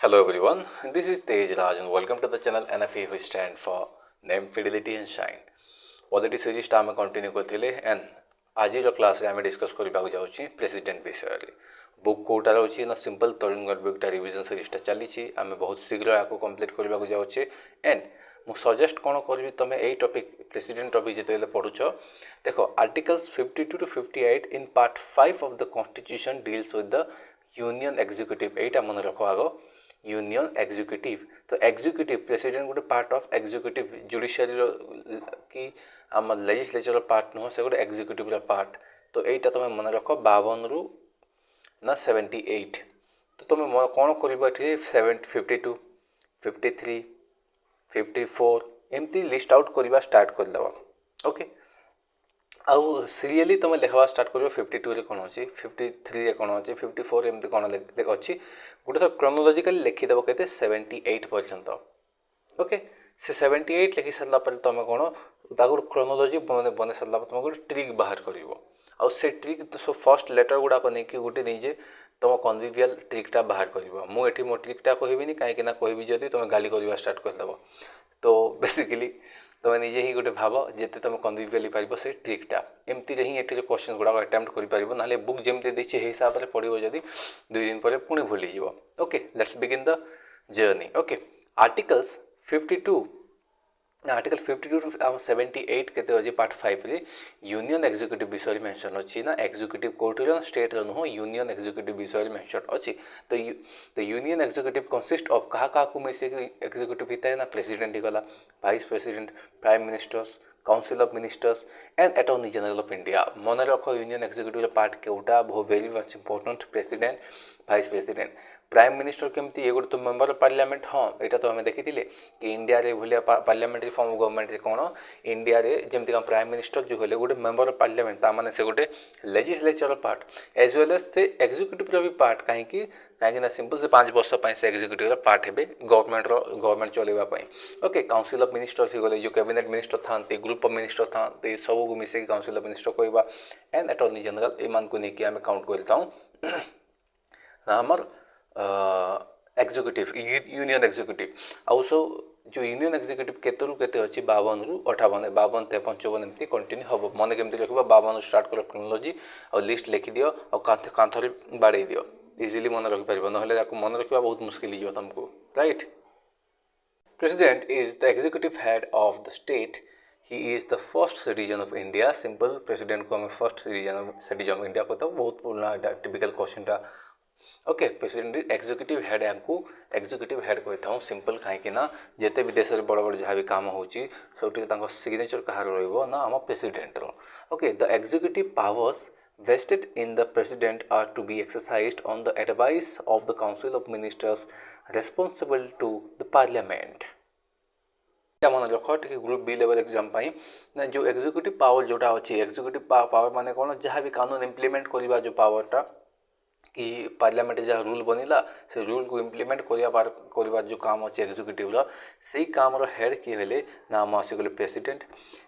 Hello everyone, this is Tej Raj and welcome to the channel NFA which stand for Name, Fidelity and Shine. Already series आम continue करते and आज class आम discuss करने जाऊँ president विषय में book कौटा रोचे ना सिंपल तरुणगढ़ बुकटा रिविजन सीरीजटा चली आम बहुत शीघ्र आपको कंप्लीट करने जाऊे एंड मुझे सजेस्ट कौन करी तुम यही टॉपिक प्रेसिडेंट टॉपिक जिते पढ़ुच देख articles 52 to 58 in part 5 of the constitution deals with the union executive यहीटा मन रख आग यूनियन एग्जीक्यूटिव तो एग्जीक्यूटिव प्रेसिडेंट गोटे पार्ट ऑफ एग्जीक्यूटिव जुडिशियरी कि आम लेजिस्लेचर पार्ट नुह से गोटे एग्जीक्यूटिव पार्ट तो यहीटा तुम मन रख 52 रु ना 78 तो तुम कौन कर 52 53 54 एमती लिस्ट आउट करवा स्टार्ट करदेव ओके आउ सीरियली तुम लिखवा स्टार्ट कर 52 रे कौन अच्छी 53 रे कौन अच्छी 54 एमती कौन अच्छी गोटे थर क्रोनोलॉजिकली लिखिदेव के 78 पर्यंत ओके से 78 लिखि सारा तुम कौन गोटे क्रोनोलॉजी बन सारा तुम गोटे ट्रिक बाहर कर आउ से ट्रिक फर्स्ट लेटर गुड़ाक नहीं गोटे नहीं तुम कन्विवियल ट्रिकटा बाहर कर मुझे मो ट्रिकटा कहबी कहीं कहि जदि तुम गाली करवा स्टार्ट करदेव तो बेसिकली तुम निजे ही गोटे भाव जिते तुम कन्विवियल पार से ट्रिकटा एमती ही ये क्वेश्चन गुड़ाक अटेम्प्ट कर ना बुक जमी देती हिसाब से पढ़ो जदि 2 दिन पर पुणी भूलीज okay let's begin the journey okay articles 52 article 52 to 78 के अच्छे पार्ट 5 रे यूनियन एग्जीक्यूटिव विषय मेंशन अच्छी ना एग्जीक्यूटिव कोर्ट स्टेट नुह यूनियन एग्जीक्यूटिव विषय मेंशन अच्छी तो यूनियन एग्जीक्यूटिव कंसिस्ट ऑफ क्या मिसे एग्जीक्यूटिव होता है ना प्रेसिडेंट गला vice president prime ministers council of ministers and attorney general of India मन रख यूनियन एग्जीक्यूटिव पार्ट केउटा बहुत very much important president vice president prime minister केमती ये गोटे तो मेम्बर ऑफ पार्लियामेंट हाँ यहाँ तो आम देखी कि इंडिया रे भलिया पार्लियामेंट्री फॉर्म ऑफ गवर्नमेंट रे कौन इंडिया रे जमती प्राइम मिनिस्टर जो हेले गोटे मेम्बर ऑफ पार्लियामेंट ताने से गोटे legislature part as well as से एग्जीक्यूटिव भी पार्ट कहीं सिंपल से 5 वर्ष से एग्जीक्यूटिव पार्ट हे गवर्नमेंट चलवाई ओके काउंसिल ऑफ मिनिस्टर्स ही गले जो कैबिनेट मिनिस्टर था ग्रुप ऑफ मिनिस्टर था सबको मिसे काउंसिल ऑफ मिनिस्टर कहवा एंड अटॉर्नी जनरल एमान को लेकिन आम काउंट करता आमर एग्जीक्यूटिव यूनियन एग्जीक्यूटिव आउ सो जो यूनियन एग्जीक्यूटिव केतरु केते अच्छी 52 रु 58 52 55 एमती कंटिन्यू हम मन केमती लिखा 52 स्टार्ट कर क्रोनोलॉजी और लिस्ट लिखि दियो और कांथरे बाड़े दियो इजिली मन रखि पारिबो नहले मन रखा बहुत मुश्किल हो तुमको right president is the executive head of the state he is the first citizen of India simple president को हमें फर्स्ट सिटीजन ऑफ इंडिया कहता बहुत पुराना typical question okay president executive head या एग्जीक्यूटिव हेड कहता हूँ सिंपल कहीं जिते भी देश में बड़ बड़ जहाँ भी काम होची सब सिग्नेचर कहार ना आम president okay the executive powers vested in the president are to be exercised on the advice of the council of ministers responsible to the parliament मन रख ग्रुप बी लेवल एग्जाम ना जो एग्जीक्यूटिव पावर जोटा अच्छी executive power माने कौन जहाँ भी कानून इम्प्लीमेंट करवा जो पावरटा कि पार्लियामेंट जहाँ रूल बनला से रूल को इम्प्लीमेंट करवा जो काम अच्छे एग्जीक्यूटिव से काम हेड किए हेले ना आम आसीगले प्रेसिडेंट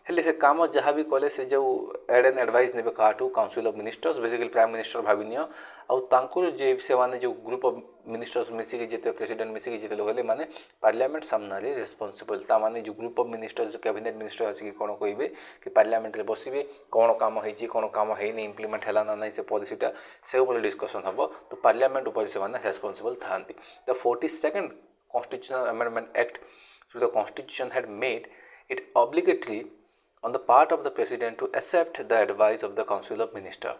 हेले से काम जहाँ भी कले से जो एड एंड एडवाइस ने काटू council of ministers basically prime minister भावी नि से माने जो ग्रुप ऑफ मिनिस्टर्स मिसिकी जिते प्रेसिडेंट मिसिकी जिते लोग माने पार्लियामेंट सामने रेस्पॉन्सिबल माने जो ग्रुप ऑफ मिनिस्टर्स जो कैबिनेट मिनिस्टर आसिक कौन कहे कि पार्लियामेंट रे बसवे कौन काम होती कौन काम है इम्प्लीमेंट है ना ना से पॉलिसीटा से ऊपर डिस्कशन हम तो पार्लियामेंट ऊपर से रेस्पॉन्सिबल था the 42nd constitutional amendment act to the constitution had made it obligatory on the part of the president to accept the advice of the council of minister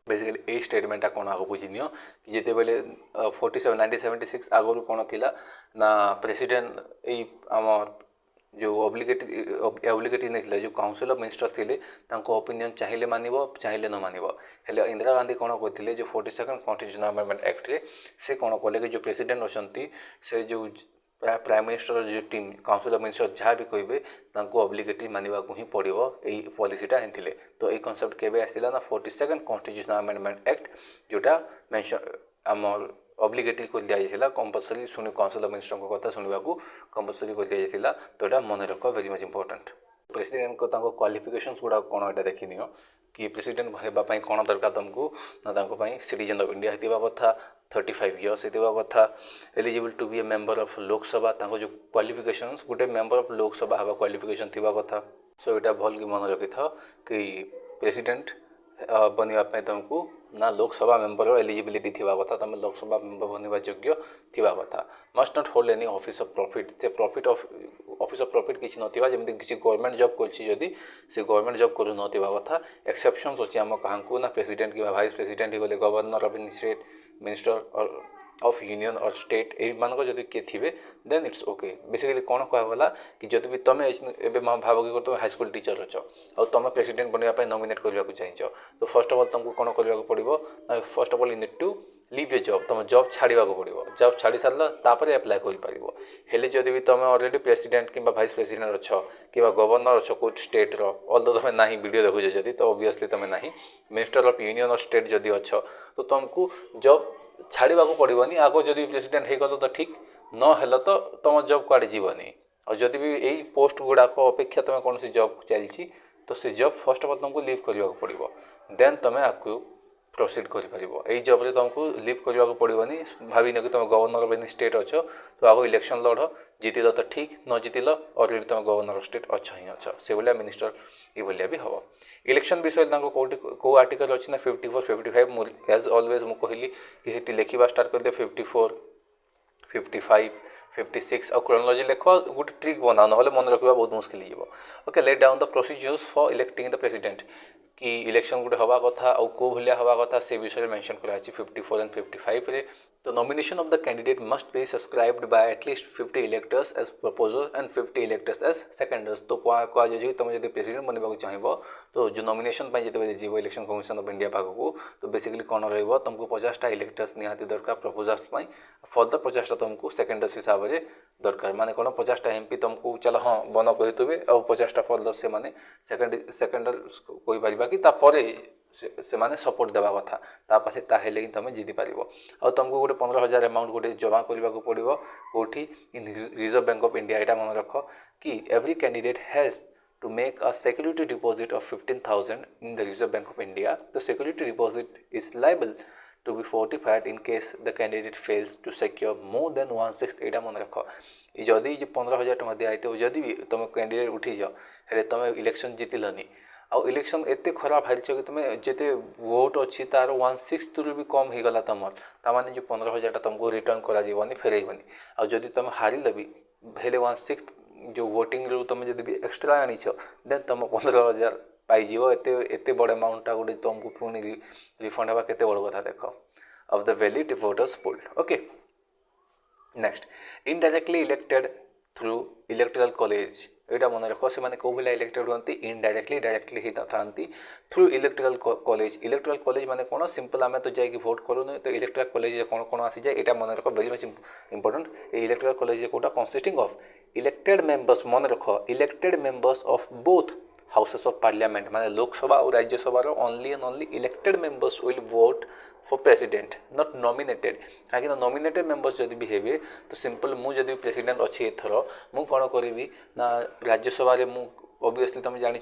basically ए स्टेटमेंटा कौन आगे बुझी कि जिते बेले 1976 आगु कौन थिला ना प्रेसिडेंट आम जो ऑब्लिगेटरी नहीं जो काउंसिल ऑफ मिनिस्टर थे ओपिनियन चाहिए मानव चाहिए न मानव हेले इंदिरा गांधी कौन कहते जो 42nd कॉन्स्टिट्यूशनल अमेंडमेंट एक्ट रे से कौन कले कि जो प्रेसिडेंट अच्छा से जो प्राइम मिनिस्टर जो टीम काउंसिल ऑफ मिनिस्टर जहाँ भी कहे ऑब्लिगेटरी मानवा ही पड़ो यही पॉलिसीटा ही तो ये कॉन्सेप्ट केबे आसला ना 42nd कॉन्स्टिट्यूशनल अमेंडमेंट एक्ट जोटा मेंशन आम ऑब्लिगेटरी कर दिया कंपलसरी काउंसिल ऑफ मिनिस्टर कथा शुणा कंपलसरी कर दिया तो यहाँ मन रख वेरी मच इंपोर्टेंट प्रेसिडेंट को तांको क्वालिफिकेशंस गुड़ा कौन एटा देखि नियो कि प्रेसिडेंट हेबा पई कोन दरकार तुमको ना तांको पई सिटीजन ऑफ इंडिया हेतिबा कथा 35 इयर्स हेतिबा कथा eligible to be a member of Lok Sabha तांको जो qualifications Gute member of Lok Sabha हेबा क्वालिफिकेशन थिबा कथा सो एटा भल की मन रखि था कि प्रेसिडेंट बनवा तुमको ना लोकसभा मेंबर एलिजिबिलिटी थिबा कथा तुम लोकसभा मेंबर बनवा योग्य थिबा कथा must not hold any office of profit से profit of office of profit किछि नथिबा जेमति किछि गवर्नमेंट जॉब करछि जदी से गवर्नमेंट जॉब करू नथिबा कथा एक्सेप्शंस अछि हम काहंकु ना प्रेसिडेंट कि वाइस प्रेसिडेंट ही गले गवर्नर ऑफ स्टेट मिनिस्टर और ऑफ यूनियन और स्टेट ए मानको जदी के थिबे देन इट्स ओके बेसिकली कोन कहवा वाला कि जदी भी तमे एबे भाव कि तुम हाई स्कूल टीचर अछ और तुम प्रेसिडेंट बनवा पे नॉमिनेट करबा को चाहिछ तो फर्स्ट ऑफ ऑल तुमको कोन करबा को पड़िबो first of all you need to leave a job तुम जॉब छाड़वा को पड़िबो जॉब छाड़ी सारला तापर अप्लाई कर परिबो हेले जदी भी तुम ऑलरेडी प्रेसिडेंट किबा वाइस प्रेसिडेंट अछ किबा गवर्नर अछ को स्टेट रो ऑल्दो तुम नाही वीडियो देखुछ जदी तो ऑब्वियसली तुम नाही मिनिस्टर ऑफ यूनियन और स्टेट जदी अछ तो तुमको जॉब छाड़वा को पड़ोनी आगो जदि प्रेसिडेंट हो तो ठीक न हेल तो तुम जॉब कड़े जीवनी और जदि भी यही पोस्ट गुड़ाक अपेक्षा तुम कौन जॉब चलती तो से जॉब फर्स्ट ऑफ ऑल तुमको लीव करने को पड़ो देन तुम आपको प्रोसीड कर जॉब रे तुमको लीव करने को पड़ोनी भावी न कि तुम गवर्नर ऑफ एनी स्टेट अच्छ तो आगो इलेक्शन लड़ जीतिल तो ठीक न जीतिल ऑलरेडी तुम गवर्नर ऑफ स्टेट अच्छ ही अच्छ से भाया मिनिस्टर ये भी हम इलेक्शन विषय कौ आर्टिकल अच्छी ना 54 55 एज ऑलवेज मुझे कहली कि लिखा स्टार्ट कर दे 54 55 56 और क्रोनोलॉजी लेख गोटे ट्रिक बना ना मन रखा बहुत मुश्किल हो okay let down the procedures for electing the president कि इलेक्शन गोटे हवा कथा और कौ भाया हवा कथा से विषय मेंशन कराई 54 एंड 55 रे The nomination of the candidate must be subscribed by at least 50 electors as proposers and 50 electors as seconders. तो कह जाए तुम जब प्रेसिडेंट बनवा चाहिए तो जो नॉमिनेशन जो जीव इलेक्शन कमिशन ऑफ इंडिया पाखक तो बेसिकली कौन रहा तुमको 50टा इलेक्टर्स निहाती दरकार प्रपोजर्स फर्दर 50टा तुमको सेकेंडर्स हिसाब से दरकार माने कौन 50टा एमपी तुमको चल हाँ बन कहते और 50टा फर्दर से माने सेकेंडर कहीपर कि से माने सपोर्ट देवा कथा तापासे ताहेले ही तुम जीति पार आ तुमको गोटे 15,000 अमाउंट गोटे जमा करने को पड़ो कौटी in Reserve Bank of India यहाँ मन रख कि every candidate has to make a security deposit of 15,000 in the Reserve Bank of India the security deposit is liable to be fortified in case the candidate fails to secure more than 1/6 यहाँ मन रख जदि 15,000 टका दिखाई जदि भी तुम candidate उठी जाओ हेले तुम इलेक्शन जीतिलनी आउ इलेक्शन एते खराब हाल कि तुम जिते वोट अच्छी तार 1/6 भी कम हो गला तुम ताने जो 15,000 तुमको रिटर्न कर फेरबनी आदि तुम हारिल भी हेले 1/6 जो वोटिंग रू तुम जब भी एक्सट्रा आनी देन तुम 15,000 पाइज एते बड़ अमाउंटा गोटे तुमको पुणी रिफंड हवा केते बड़ कथा देख of the valid voters polled okay next indirectly elected through electoral college यहाँ मन रख से कौ भाया इलेक्टेड होती इनडायरेक्टली डायरेक्टली ही था थ्रू इलेक्टोरल कॉलेज माने कौन सिंपल आम तो जाकि भोट करूँ तो इलेक्टोरल कॉलेज कौन कौन आसी जाए यहाँ मन रख very much important electoral college कौटा कंसिस्टिंग ऑफ इलेक्टेड मेंबर्स मन रख elected members of both houses of parliament माने लोकसभा और Rajya Sabha only and only elected members will vote for president not nominated कहीं नॉमिनेटेड मेंबर्स जब भी हेबे तो सिंपल मुझे प्रेसिडेंट अच्छी एथर मु कौन करी ना राज्यसभा मु ऑब्वियसली तुम जान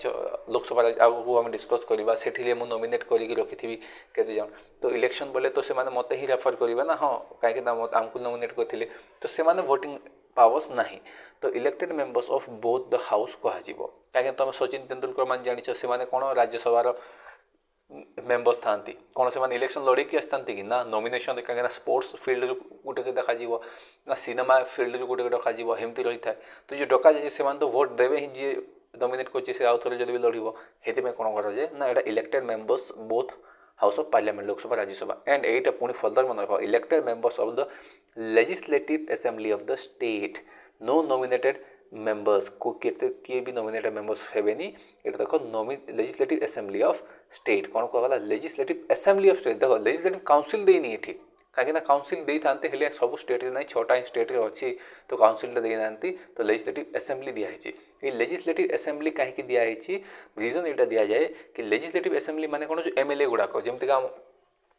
लोकसभा आगे आम डिस्कस करवा से मुझे नॉमिनेट करके रखी केते जन तो इलेक्शन बोले तो से मत ही रेफर करेंगे ना हाँ कहीं आमको नॉमिनेट करते तो से वोटिंग पावर्स नहीं तो elected members of both the house कह कहीं तुम सचिन तेंदुलकर मान जान से कौन राज्यसभा मेंबर्स था कौन से इलेक्शन लड़की आसती कि ना नॉमिनेशन कहीं स्पोर्ट्स फील्ड गोटे देखा ना सिनेमा फील्ड गोटे रखा एमती रही है तो जो डका जाए से तो भोट देवे ही जी नॉमिनेट कर आउ थे जब भी लड़ो ये कौन कराए ना यहाँ elected members both house of parliament Lok Sabha Rajya Sabha and एटा पुणी फर्दर मन रख elected members of the legislative assembly of the state no nominated members को किए भी नॉमिनेटेड मेंबर्स हेबेनी ये देख लेजिस्लेटिव असेंबली ऑफ स्टेट कौन कहला लेजिस्लेटिव असेंबली ऑफ स्टेट देख लेजिस्लेटिव काउंसिल देनी ये कहीं काउंसिल दे था सब स्टेट ना 6टा स्टेट अच्छी तो काउंसिल दे ना तो लेजिस्लेटिव असेंबली दिखाई ये लेजिस्लेटिव असेंबली कहीं दिखाई रीजन यहाँ दि जाए कि लेजिस्लेटिव असेंबली माने कौन जो एमएलए गुड़ाक जमीक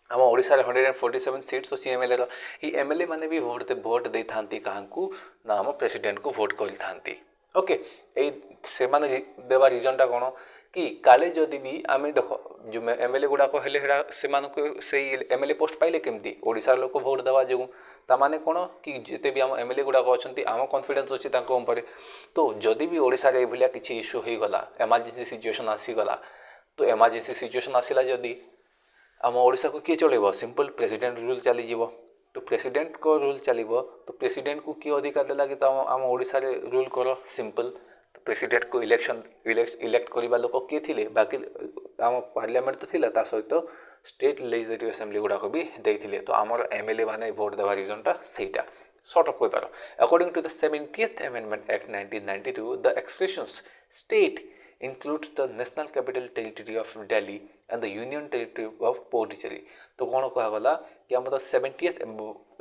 आम ओडिशा 147 सीट्स अच्छी एमएलए ये एमएलए माने भी भोट दे था क्या ना आम प्रेसिडेंट को भोट करी ओके से माने देवा रीजनटा कौन कि काले जदि भी आम देख जो एमएलए गुड़ाक हेले से एमएलए पोस्ट पाइले केमती ओडिशार लोक भोट देवा जो ताने कौन कि जिते भी आम एमएलए गुड़ाक अच्छा आम कॉन्फिडेंस अच्छी उपर तो जदि भी ओडिशार ये किसी इश्यू हो गला एमरजेंसी सिचुएशन आसीगला तो एमरजेंसी सिचुएशन आसला जदि आम ओडिशा को किए चलेब सिंपल प्रेसिडेंट रूल चलीज तो प्रेसिडेंट को रूल चलो तो प्रेसिडेंट को किए अधिकार देला कि आम ओडिशा रे रूल कर सिंपल तो प्रेसिडेंट को इलेक्ट करवा लोक किए थे बाकी आम पार्लियामेंट तो थिला सहित स्टेट लेजिस्लेटिव असेंबली गुड़ाक भी देते तो आमर एमएलए माने भोट देवा रीजनटा सेटा सॉर्ट ऑफ कहीपर according to the 70th Amendment Act 1992 the expressions state includes the National Capital Territory of Delhi and the Union Territory of Puducherry तो कौन कहगला कि आम 70th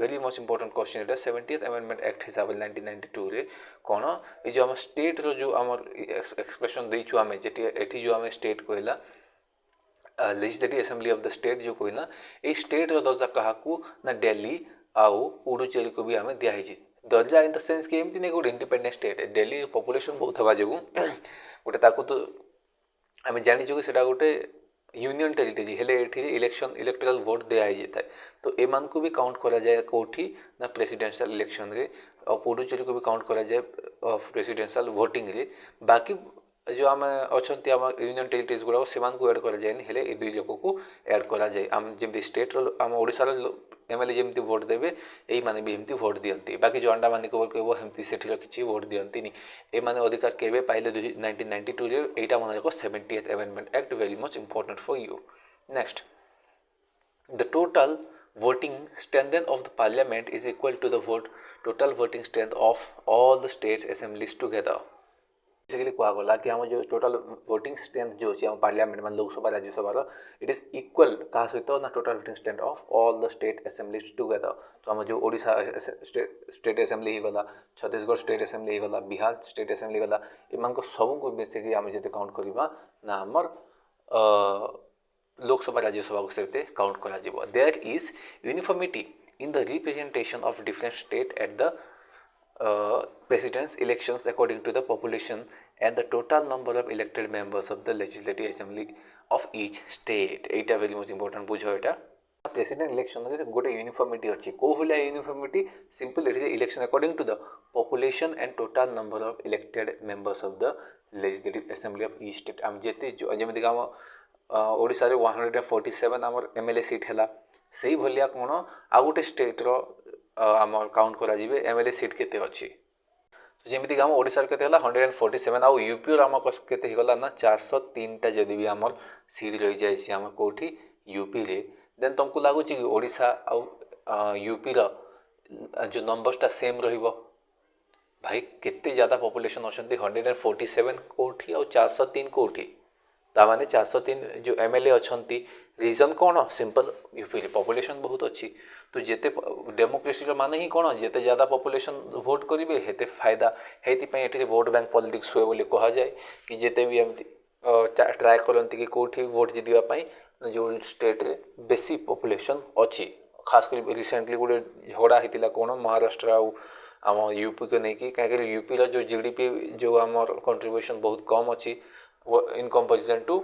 very most important question है 70th Amendment Act हिसाब से 1992 रे कौन ये जो आम स्टेट रो जो आम एक्सप्रेशन देचु आम जेटी जो आम स्टेट कहला legislative assembly of the state जो कहना ये स्टेट रो दर्जा क्या ना दिल्ली आउ पुडुचेरी को भी आम दिखाई दर्जा इन द सेंस कि एमती नहीं गोटे इंडिपेंडेंट स्टेट दिल्ली पॉपुलेशन बहुत हवा जो गोटे ताकू तो आम जाचु कि सेटा गोटे यूनियन टेरिटरी हेले इलेक्शन इलेक्टोरल वोट दिखाई जाए तो एमान को भी काउंट करा जाए कौटी ना प्रेसिडेंशियल इलेक्शन रे और पुडुचेरी को भी काउंट करा जाए प्रेसिडेंशियल वोटिंग रे बाकी जो आम अच्छा आम यूनियन टेरिटरीज गुड़ा से एड कर जाए ये दुई लोक को एड करा जाए आम जमी स्टेट आम ओडिशार एमएलए जमी भोट देवे यही माने भी एमती भोट दियंती बाकी जो अंडा मानिक कहब एमती से किसी भोट दियंती ये माने अधिकार केवे पाइले 1992 रे एटा मन रख 70th Amendment Act very much important for you next the total voting strength of the parliament is equal to the total voting strength of all the states assemblies together basically कहगला कि आम जो टोटल वोटिंग स्ट्रेंथ जो अच्छी parliament मान Lok Sabha Rajya Sabha it is equal क्या सहित ना total voting strength of all the state assemblies together तो आम जो ओडिशा स्टेट असेंबली होगा छत्तीसगढ़ स्टेट असेंबली होगा बिहार स्टेट असेंबली होगा एम सब को बेसिकली आम जो काउंट करवा ना आमर लोकसभा राज्यसभा को से काउंट कर there is uniformity in the representation of different state at the president's elections according to the population and the total number of elected members of the legislative assembly of each state Etah very much important बुझ एटा president election रे गोटे uniformity अच्छी को भलिया uniformity simple एठी election according to the population and total number of elected members of the legislative assembly of each state आम जेते जेमिति आम ओडिसा रे 147 आमर एमएलए सीट हैला सेही भलिया कोन आ गोटे स्टेट रो आम काउंट करा जिवे एमएलए सीट केते अच्छी तो जमीक आम ओडिशार केते हला 147 आउ यूपी आम केते हिगला ना 403 जदि भी आमर सीट रही जाइए आम कोठी यूपी रे देन तुमको लगुच कि ओडिशा आउ यूपी रो जो नंबर्सटा सेम रहिबो भाई केते ज़्यादा पॉपुलेशन अच्छी 147 कोठी आउ 403 कोठी तामाने 403 जो एमएलए अच्छी रीजन कौन सिंपल यूपी रे पॉपुलेशन बहुत अच्छी तो जेते डेमोक्रेसी माने ही कौन जेते ज़्यादा पॉपुलेशन वोट करेंगे हेते फायदा ये वोट बैंक पॉलिटिक्स हुए बोली कहा जाए कि जेते भी एमती ट्राए करती कि कौटी वोट जीतवाई जो स्टेट रे बेसी पॉपुलेशन अच्छी खास कर रिसेंटली गोटे झगड़ा होता कौन महाराष्ट्र आम यूपी को लेकिन कहीं यूपी जो जीडीपी जो आम कंट्रीब्यूशन बहुत कम अच्छी इन कंपेरिजन टू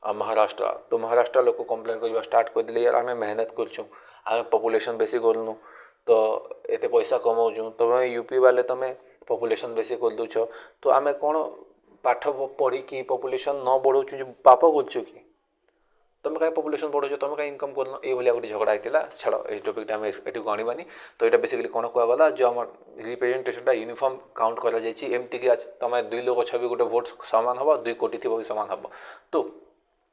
महाराष्ट्र तो महाराष्ट्र लोग कंप्लेन करवा स्टार्ट करदे यार आम मेहनत करछुँ आम पॉपुलेशन बेसी करनु तो एते पैसा कमाऊँ तुम यूपी वाले तुम पॉपुलेशन बेसी कर दौच तो आम कौन पाठ पढ़ी पॉपुलेशन न बढ़ाऊँ जो पाप कर कि तुम कहीं पॉपुलेशन बढ़ाऊँ तुम कहीं इनकम करन ये गोटे झगड़ा होता छाड़ ये टॉपिक आम एटी गणवानी तो यहाँ बेसिकली कौन कहगला जो आम रिप्रेजेंटेशनटा यूनिफॉर्म काउंट करमती कि तुम दुई लोक छवि गोटे भोट सामान हम 2 कोटी थी भी सामान हम तो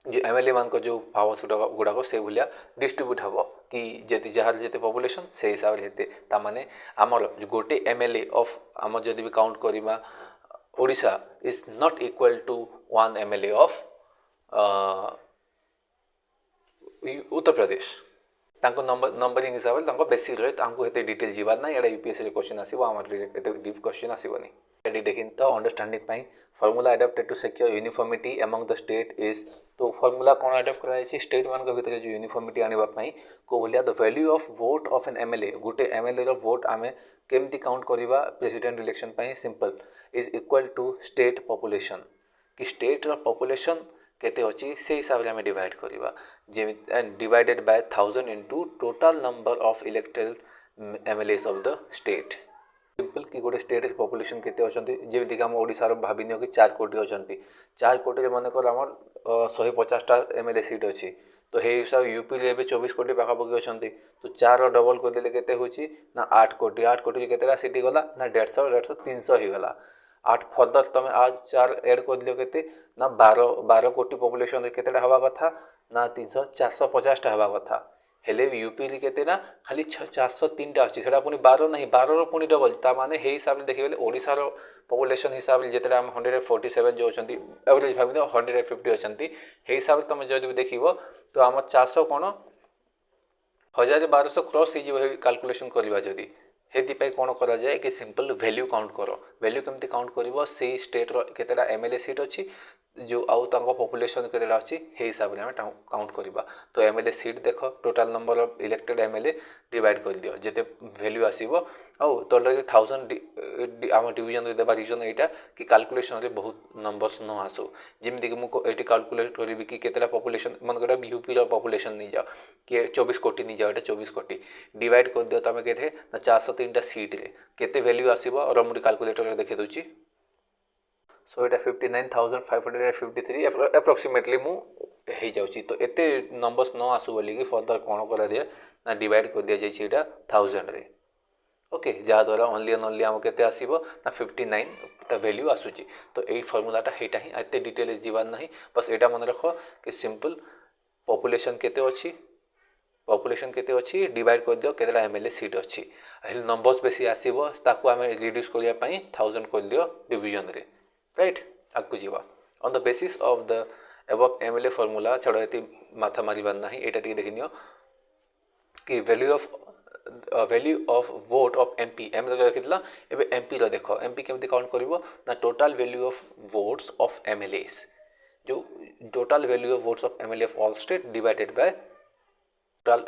जो एमएलए मान जो पावर्स गुड़ाक से भाया डिस्ट्रीब्यूट हम कि जी जार जिते पॉपुलेशन से हिसाब से ताने आमर गोटे एमएलए ऑफ आम जदि भी काउंट करवा Odisha is not equal to 1 MLA of Uttar Pradesh numbering हिसाब से बेसी रहे हेते डिटेल जीवार ना यहाँ यूपीएससी क्वेश्चन आसो आम डीप क्वेश्चन आसोनी देखिन तो अंडरस्टैंडिंग पाई formula adopted to secure uniformity among the state is तो फॉर्मूला कौन अडॉप्ट कराई स्टेट मान भितर जो यूनिफॉर्मिटी आने को बोलिया the value of vote of an MLA गोटे एमएलए रो वोट आमे केमती काउंट करवा प्रेसिडेंट इलेक्शन पाई simple is equal to state population कि स्टेट रो पॉपुलेशन केते अछि से हिसाब रे हमें डिवाइड करवा जे divided by 1000 into total number of elected MLAs of the state simple कि गोटे स्टेट पॉपुलेशन केते अछंती जेमिति हम ओडिसा रो भाबिनियो कि 4 कोटी अछंती 4 कोटी रे माने कर हमर 150 टा एमएलए सीट अछि तो हे हिसाब यूपी रे 24 कोटी पाखापाखि अछंती तो 4 रो डबल कर देले केते होची ना 8 कोटी रे केतेला सीट गला ना 150 300 ही गला 8 फर्दर तमे आज 4 ऐड कर दियो केते ना 12 कोटी पॉपुलेशन रे केतेटा हवा कथा ना 300 450 टा हवा कथा हेले यूपी रे केते ना खाली 403 टा अछि सेटा पुनी 12 नहीं 12 रो पुनी डबल ता माने हे हिसाब रे देखिबेले ओडिसा रो पॉपुलेशन हिसाब रे जेतेटा हम 147 जो अछंती एवरेज भाबिनो 150 अछंती हे हिसाब रे तमे जदि देखिबो तो हम 400 कोन 1200 क्रॉस ही जीव कैलकुलेशन करबा जदि हेति पे कोन करा जाए कि सिंपल वैल्यू काउंट करो वैल्यू केमती काउंट करिवो से स्टेट रो केतेटा एमएलए सीट अछि जो आउ तांको पॉपुलेशन केतेटा अछि हे हिसाब रे हम काउंट करबा तो एमएलए सीट देखो total number of elected MLA divide कर दियो जेते वैल्यू आसीबो आउ तो 1000 आम डिवीजन रे देबा रीजन एटा कि कैलकुलेशन रे बहुत नंबर्स न आसो जेमिति कि मु एटी कैलकुलेट करबी कि केतेटा पॉपुलेशन मन गडा यूपी रो पॉपुलेशन नहीं जाओ कि 24 कोटी नहीं जाओ एटा 24 कोटी डिवाइड कर दियो तमे केथे ना 403 टा सीट रे केते वैल्यू आसीबो और हम कैलकुलेटर रे देखि दोची सो एटा 59553 अप्रोक्सीमेटली मु हे जाउची तो एते नंबर्स न आसु बोली कि फर्दर कोन करा दिया ना डिवाइड कर दिया जाई एटा 1000 रे ओके जहाँ द्वारा ओनली एंड ओनली आम केते आसीबो ना 59 ता वैल्यू आसुची तो एई फार्मूलाटा हेटा ही एते डिटेल जीवार नहीं बस एटा मन रखो कि सिंपल पॉपुलेशन केते अछि डिवाइड कर दियो केतेटा एमएलए सीट अछि हेल नंबर्स बेसी आसीबो ताकू हमें रिड्यूस करिया पई 1000 कर दियो डिवीजन रे राइट आगु जीवा on the basis of the above MLA formula छड़ एति माथा मारिबार नाही एटा टी देखिनियो कि value of vote of MP एम रखितला एबे एमपी रो देखो एमपी केमती काउंट करिवो ना total value of votes of MLAs जो total value of votes of MLA of all state divided by total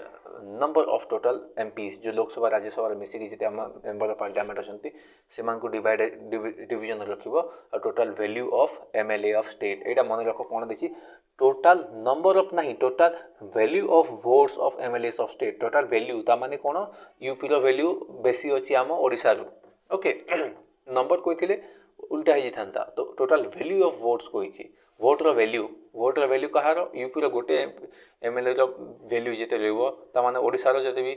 number of total MPs जो लोकसभा राज्यसभा मिसिकी जेते हम मेंबर ऑफ पार्लियामेंट अछंती सेमान को डिवीजन रखिबो और total value of MLA of state एटा मन रखो कोन देखि टोटल नंबर ऑफ नहीं total value of votes of MLA of state total value ता माने कोन यूपी रो वैल्यू बेसी अछि हम ओडिसा रो ओके नंबर कोइथिले उल्टा ही थांता तो टोटल वैल्यू ऑफ वोट्स कोइछि वोट रो वैल्यू कहार यूपी रो गोटे एमएलए रो वैल्यू जेते रहबो ता माने ओडिसा रो जदि भी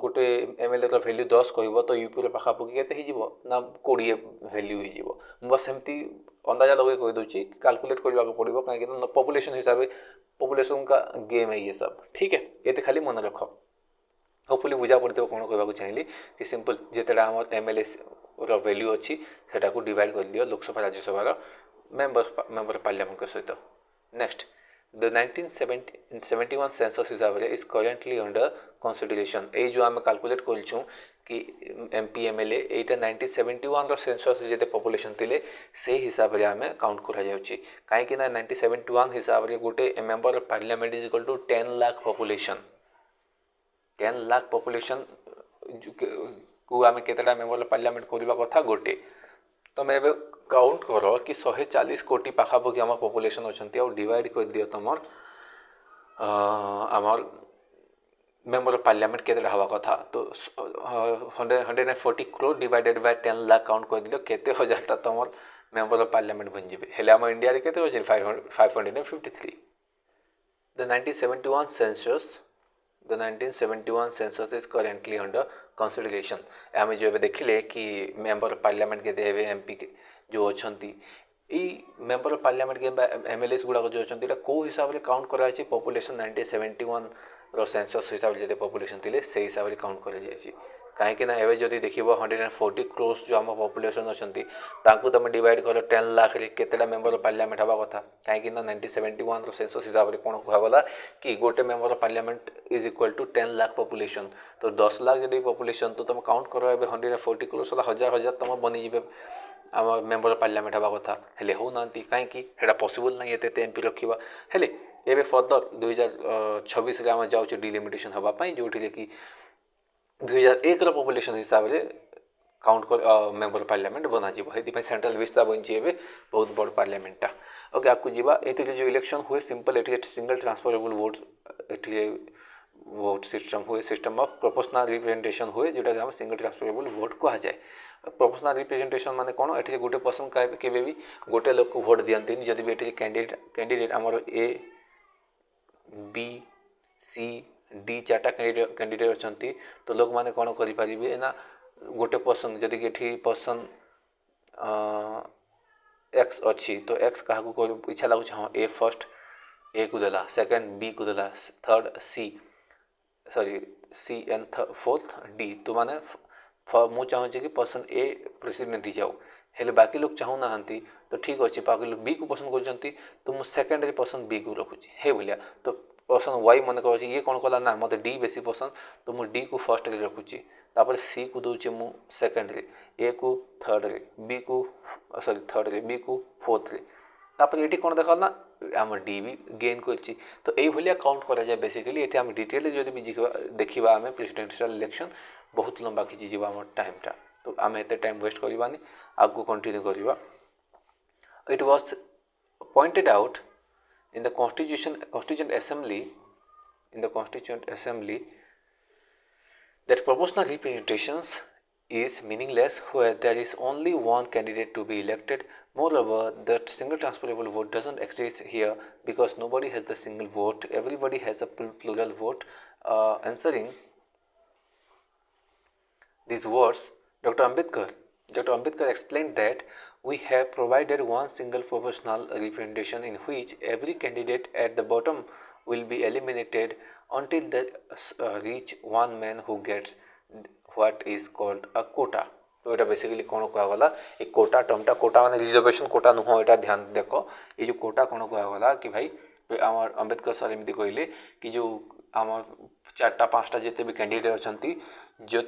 गोटे एमएलए रो वैल्यू 10 कहबो तो यूपी रो पाखापाखि केते ही जीवो ना 20 वैल्यू ही जीवो बस सेमती अंदाजा लगे कह दूची कैलकुलेट करबा को पड़िबो काहे कि पॉपुलेशन हिसाब से पॉपुलेशन का गेम है ये सब ठीक है ये खाली मन रख होपफुली बुझा पड़ते कौन कहबा चाहिए कि सिंपल जितेटा आम एमएलए रो वैल्यू अच्छी सेटा को डिवाइड कर दियो लोकसभा राज्यसभा मेंबर पार्लियामेंट सहित नेक्स्ट द 1971 सेंसस हिसाब से इज करेंटली अंडर कंसिडरेशन ए जो आम कैलकुलेट करछू कि एमपी एमएलए एटा 1971 रो सेंसस जेते पॉपुलेशन थिले से हिसाब रे आमे काउंट करा जाउची काहे कि ना 1971 हिसाब रे गोटे member of parliament is equal to 10 lakh population 10 lakh population को आमे केतेटा मेंबर ऑफ पार्लियामेंट करबा कथा गोटे तो मैं काउंट करो कि 140 कोटी पाखापाखि आम पॉपुलेशन अछंती और डिवाइड कर दियो तमर आमर मेंबर ऑफ पार्लियामेंट केते हवा कथा तो 140 crore divided by 10 lakh count कर दिलो केते हजारटा तमर मेंबर ऑफ पार्लियामेंट बन जिबे हेले हम इंडिया रे केते होजे 553 the 1971 census is currently under consideration आम जो देखिले कि मेंबर ऑफ पार्लियामेंट के एमपी जो अछंती ई मेंबर ऑफ पार्लियामेंट के एमएलएस गुडा जो अछंती को हिसाब रे काउंट करा छी पॉपुलेशन 1971 रो सेंसस हिसाब जे पॉपुलेशन थिले से हिसाब रे काउंट करा जाय छी काहे कि ना एवे जदी देखिबो 140 करोड़ जो हम पॉपुलेशन अछंती ताकू तमे डिवाइड करो 10 लाख रे केतेटा मेंबर ऑफ पार्लियामेंट हवा कथा काहे कि ना 1971 रो सेंसस हिसाब रे कोन कहवाला कि गोटे member of parliament is equal to 10 lakh population तो 10 लाख जदी पॉपुलेशन तो तमे काउंट करो एबे 140 करोड़ साला हजार हजार तम बनी जिबे आम मेम्बर ऑफ पार्लियामेंट हवा कथा हेले हो ना कहीं सेटा पॉसिबल नहीं एते एमपी रखा हेले एबे फर्दर 2026 रे आम जाउछे डिलिमिटेशन हवा पई जोठी कि 2001 पॉपुलेशन हिसाब से काउंट कर मेम्बर ऑफ पार्लियामेंट बना जी सेंट्रल व्यवस्था बनी एवं बहुत बड़ पार्लियामेंटा ओके आपको जीवा ए जो इलेक्शन हुए सिंपल ये सिंगल ट्रांसफरेबल वोट ये वोट सिस्टम हुए सिस्टम ऑफ प्रोपोर्शनल रिप्रेजेंटेशन हुए जोटा कि सिंगल ट्रांसफरेबल वोट कह जाए प्रोपोर्शनल रिप्रेजेंटेशन माने कौन ये गोटे पर्सन के भी गोटे लोक भोट दिखती जदि भी ये कैंडिडेट आमर ए बी सी डी चार्टा कैंडिडेट अच्छा तो लोक मैंने कौन करें ना गोटे पर्सन जदि कि पर्सन एक्स अच्छी तो एक्स क्या इच्छा लगुच हाँ ए फर्स्ट ए को देला सेकेंड बी को देला third C sorry C and fourth D तो माने मु चाहूँगी कि पर्सन ए प्रेसिडेंट जाऊ हेले बाकी लोग चाहू ना तो ठीक अच्छे बाकी लोग बी को पसंद कर तो मुझे सेकेंडरी पर्सन बी को रखुची हे भाया तो पर्सन वाई मन कर ये कौन कला ना मत डी बेसी पसंद तो मुझे डी को फर्स्ट रे रखुची तापर सी को दूचे मु सेकेंड रे ए को थर्ड रे बी को सॉरी थर्ड रे बी को फोर्थ रे तापर ये कौन देखा ना आम डी भी गेन करछि तो ये भाया काउंट करा जाए बेसिकली ये आम डिटेल जो भी देखा आम प्रेसिडेंशियल इलेक्शन बहुत लंबा खिंची जी आम टाइमटा तो आम एत टाइम वेस्ट करवानी आगू कंटिन्यू करवा it was pointed out in the constituent assembly that proportional representations is meaningless where there is only one candidate to be elected. Moreover, that single transferable vote doesn't exist here because nobody has the single vote, everybody has a plural vote. Answering these words, Dr. Ambedkar explained that we have provided one single proportional representation in which every candidate at the bottom will be eliminated until they reach one man who gets what is called a quota. तो यहाँ basically कौन कहगला ये कोटा टर्मटा कोटा माने reservation quota नुह यहाँ ध्यान देख ये जो कोटा कौन कहगला कि भाई आम अम्बेडकर सर एमती कहले कि जो आम चार्टा पाँचटा जिते भी कैंडिडेट अच्छा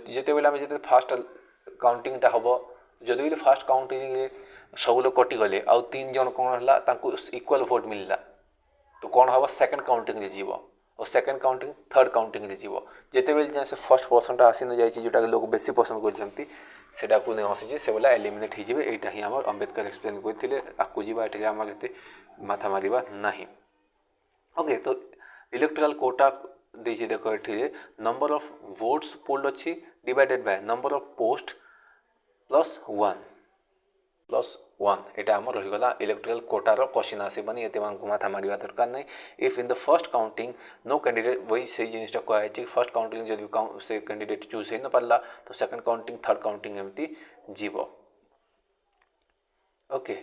जिते बेले आम जिते फास्ट काउंटिंगटा हम जदि भी फास्ट काउंटिंग सब लोग कटिगले आउ तीन जन कौन है इक्वल भोट मिलला तो कौन हम सेकेंड काउंटिंग रे जीव और सेकेंड काउंटिंग थर्ड काउंटिंग रे जीव जिते बेले जाए से फर्स्ट पर्सनटा आसी न जाए जोटा लोग बेसी पसंद करटा को नहीं आसी से बोला एलिमिनेट हो यहाँ ही आम अम्बेडकर एक्सप्लेन करते आपको जीवा ये आम ये माथा मारिबा नहीं ओके तो इलेक्टोरल कोटा देखिए देख ये नंबर ऑफ वोट्स पोल्ड अच्छी divided by number of post plus one यहाँ आम रहीगला इलेक्टोरल कोटार क्वेश्चन आसबानी ये माथा मारिबा दरकार नहीं if in the first counting no candidate वही से जिनटा कहुई फर्स्ट काउंटिंग जब से कैंडिडेट चूज हो न पारा तो सेकेंड काउंटिंग थर्ड काउंटिंग एमती जीव okay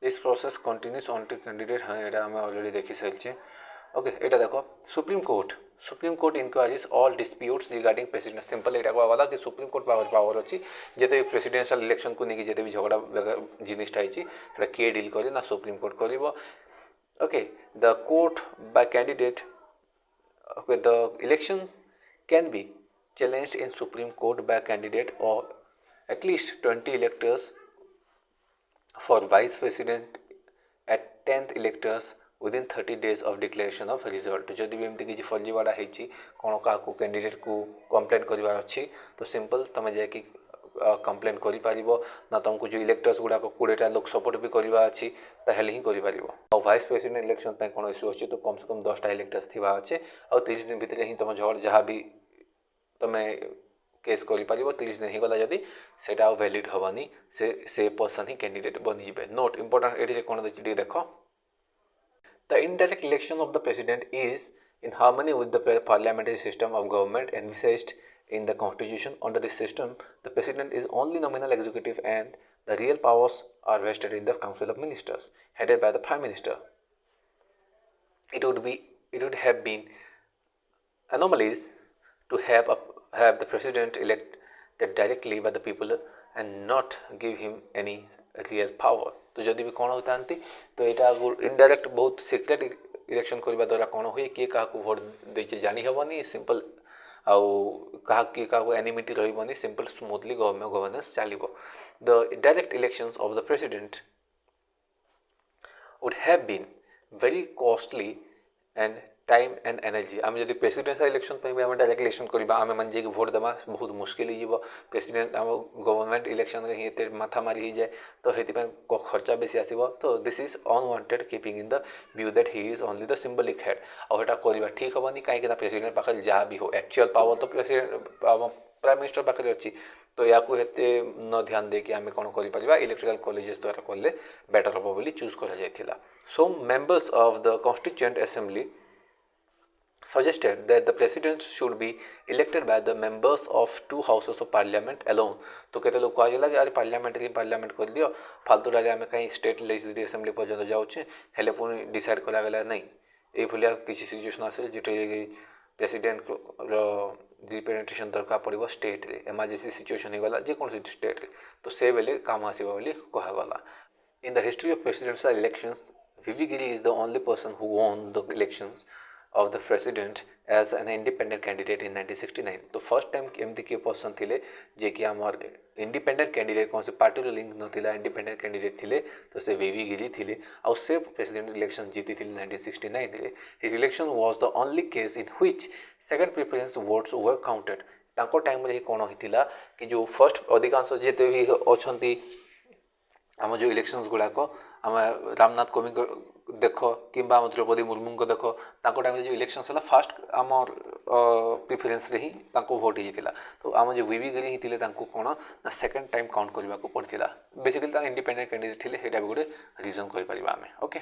this process continues onto candidate हाँ यहाँ आम ऑलरेडी देखी सारी ओके यहाँ देख Supreme Court inquiries all disputes regarding president simple यहाँ कहला कि सुप्रीम कोर्ट पावर अच्छी जिते भी प्रेसिडेंशियल इलेक्शन को लेकिन जिते भी झगड़ा जिनटा है किए डील करे ना सुप्रीम कोर्ट कर okay the court by candidate okay the election can be challenged in supreme court by candidate और at least 20 electors for vice president at 10th electors within 30 days of declaration of result जदि भी एमती किसी फर्जीवाड़ा होती कौन क्या कैंडिडेट को कंप्लेन करवा अच्छी तो सिंपल तुम जाकि कंप्लेन कर ना तुमको जो इलेक्टर्स गुड़ाक 20टा लोग सपोर्ट भी करवा अच्छी ताहले ही कर वाइस प्रेसिडेंट इलेक्शन कौन इश्यू अच्छी तो कम से कम 10टा इलेक्टर्स थी अच्छे और 30 दिन भितर ही तुम झगड़ जहाँ भी तुम्हें केस कर 30 दिन होगला जदि से वैलिड हेनी से पर्सन ही कैंडिडेट बनीजे नोट इंपोर्टेंट ये कौन देखिए देख The indirect election of the president is in harmony with the parliamentary system of government envisaged in the constitution. Under this system, the president is only nominal executive and the real powers are vested in the council of ministers headed by the prime minister. It would have been anomalies to have the president elected directly by the people and not give him any real power. तो जदि भी कौन होता तो यहाँ indirect बहुत secrete election करने द्वारा कौन हुए किए क्या भोट दे जानी हेनी सिंपल कहा एनिमिटी रही सिंपल स्मूथली गवर्नेंस चलो the direct elections of the president would have been very costly and time and energy आम जब प्रेसिडेंशियल इलेक्शन आम डायरेक्ट इलेक्शन करवा आम मैंने जाकि भोट देवा बहुत मुश्किल हो प्रेसिडेंट आम गवर्नमेंट इलेक्शन रे ही माथा मारी हो जाए तो ये खर्चा बेसी आसो तो this is unwanted keeping in the view that he is only the symbolic head आटा करवा ठीक हेनी कहीं प्रेसिडेंट पाखे जहाँ भी हो एक्चुअल पावर तो प्रेसिडेंट प्राइम मिनिस्टर पाखे अच्छी तो या न ध्यान देकी आम कौन कर इलेक्ट्रिकल कॉलेजेस द्वारा कले बेटर हम बोली चूज कर so members of the constituent assembly suggested that the president should be elected by the members of two houses of parliament alone तो केते लोग कहला कि अरे पार्लियामेंट कर दियो फालतू रे आमे कहीं स्टेट लेजिस्लेटिव असेंबली पर्यंत जाउछे हेले पुनी डिसाइड कला गेला नहीं ए भलिया किसी सिचुएशन आसे जेटे प्रेसिडेंट रो रिप्रेजेंटेशन दरकार पड़ो स्टेट रे इमरजेंसी सिचुएशन होगला जे कौन स्टेट रे तो से बेले काम आसीबा बोली कहगला in the history of presidential elections V V Giri is the only person who won the elections of the president as an independent candidate in 1969 तो फर्स्ट टाइम एमती किए पर्सन थिले जे कि आमर इंडिपेंडेंट कैंडिडेट कौन से पार्टी लिंक नथिला इंडिपेंडेंट कैंडिडेट थिले तो से वीवी गिरी थिले और से प्रेसिडेंट इलेक्शन जीती थी 1969 रे his election was the only case in which second preference votes were counted ताको टाइम रे कोन होइतिला कि जो फर्स्ट अधिकांश जेते भी अछंती आम जो इलेक्शंस गुड़ाक आम रामनाथ कोविंद देख कि द्रौपदी मुर्मू को देख टाइम जो इलेक्शंस है फास्ट आम प्रिफरेन्स ही भोट होता तो आम जो वीवी गिरी ही कौन ना सेकेंड टाइम काउंट करने को पड़ता बेसिकली इंडिपेंडेंट कैंडिडेट थे ये गोटे रिजन कहीपर आम okay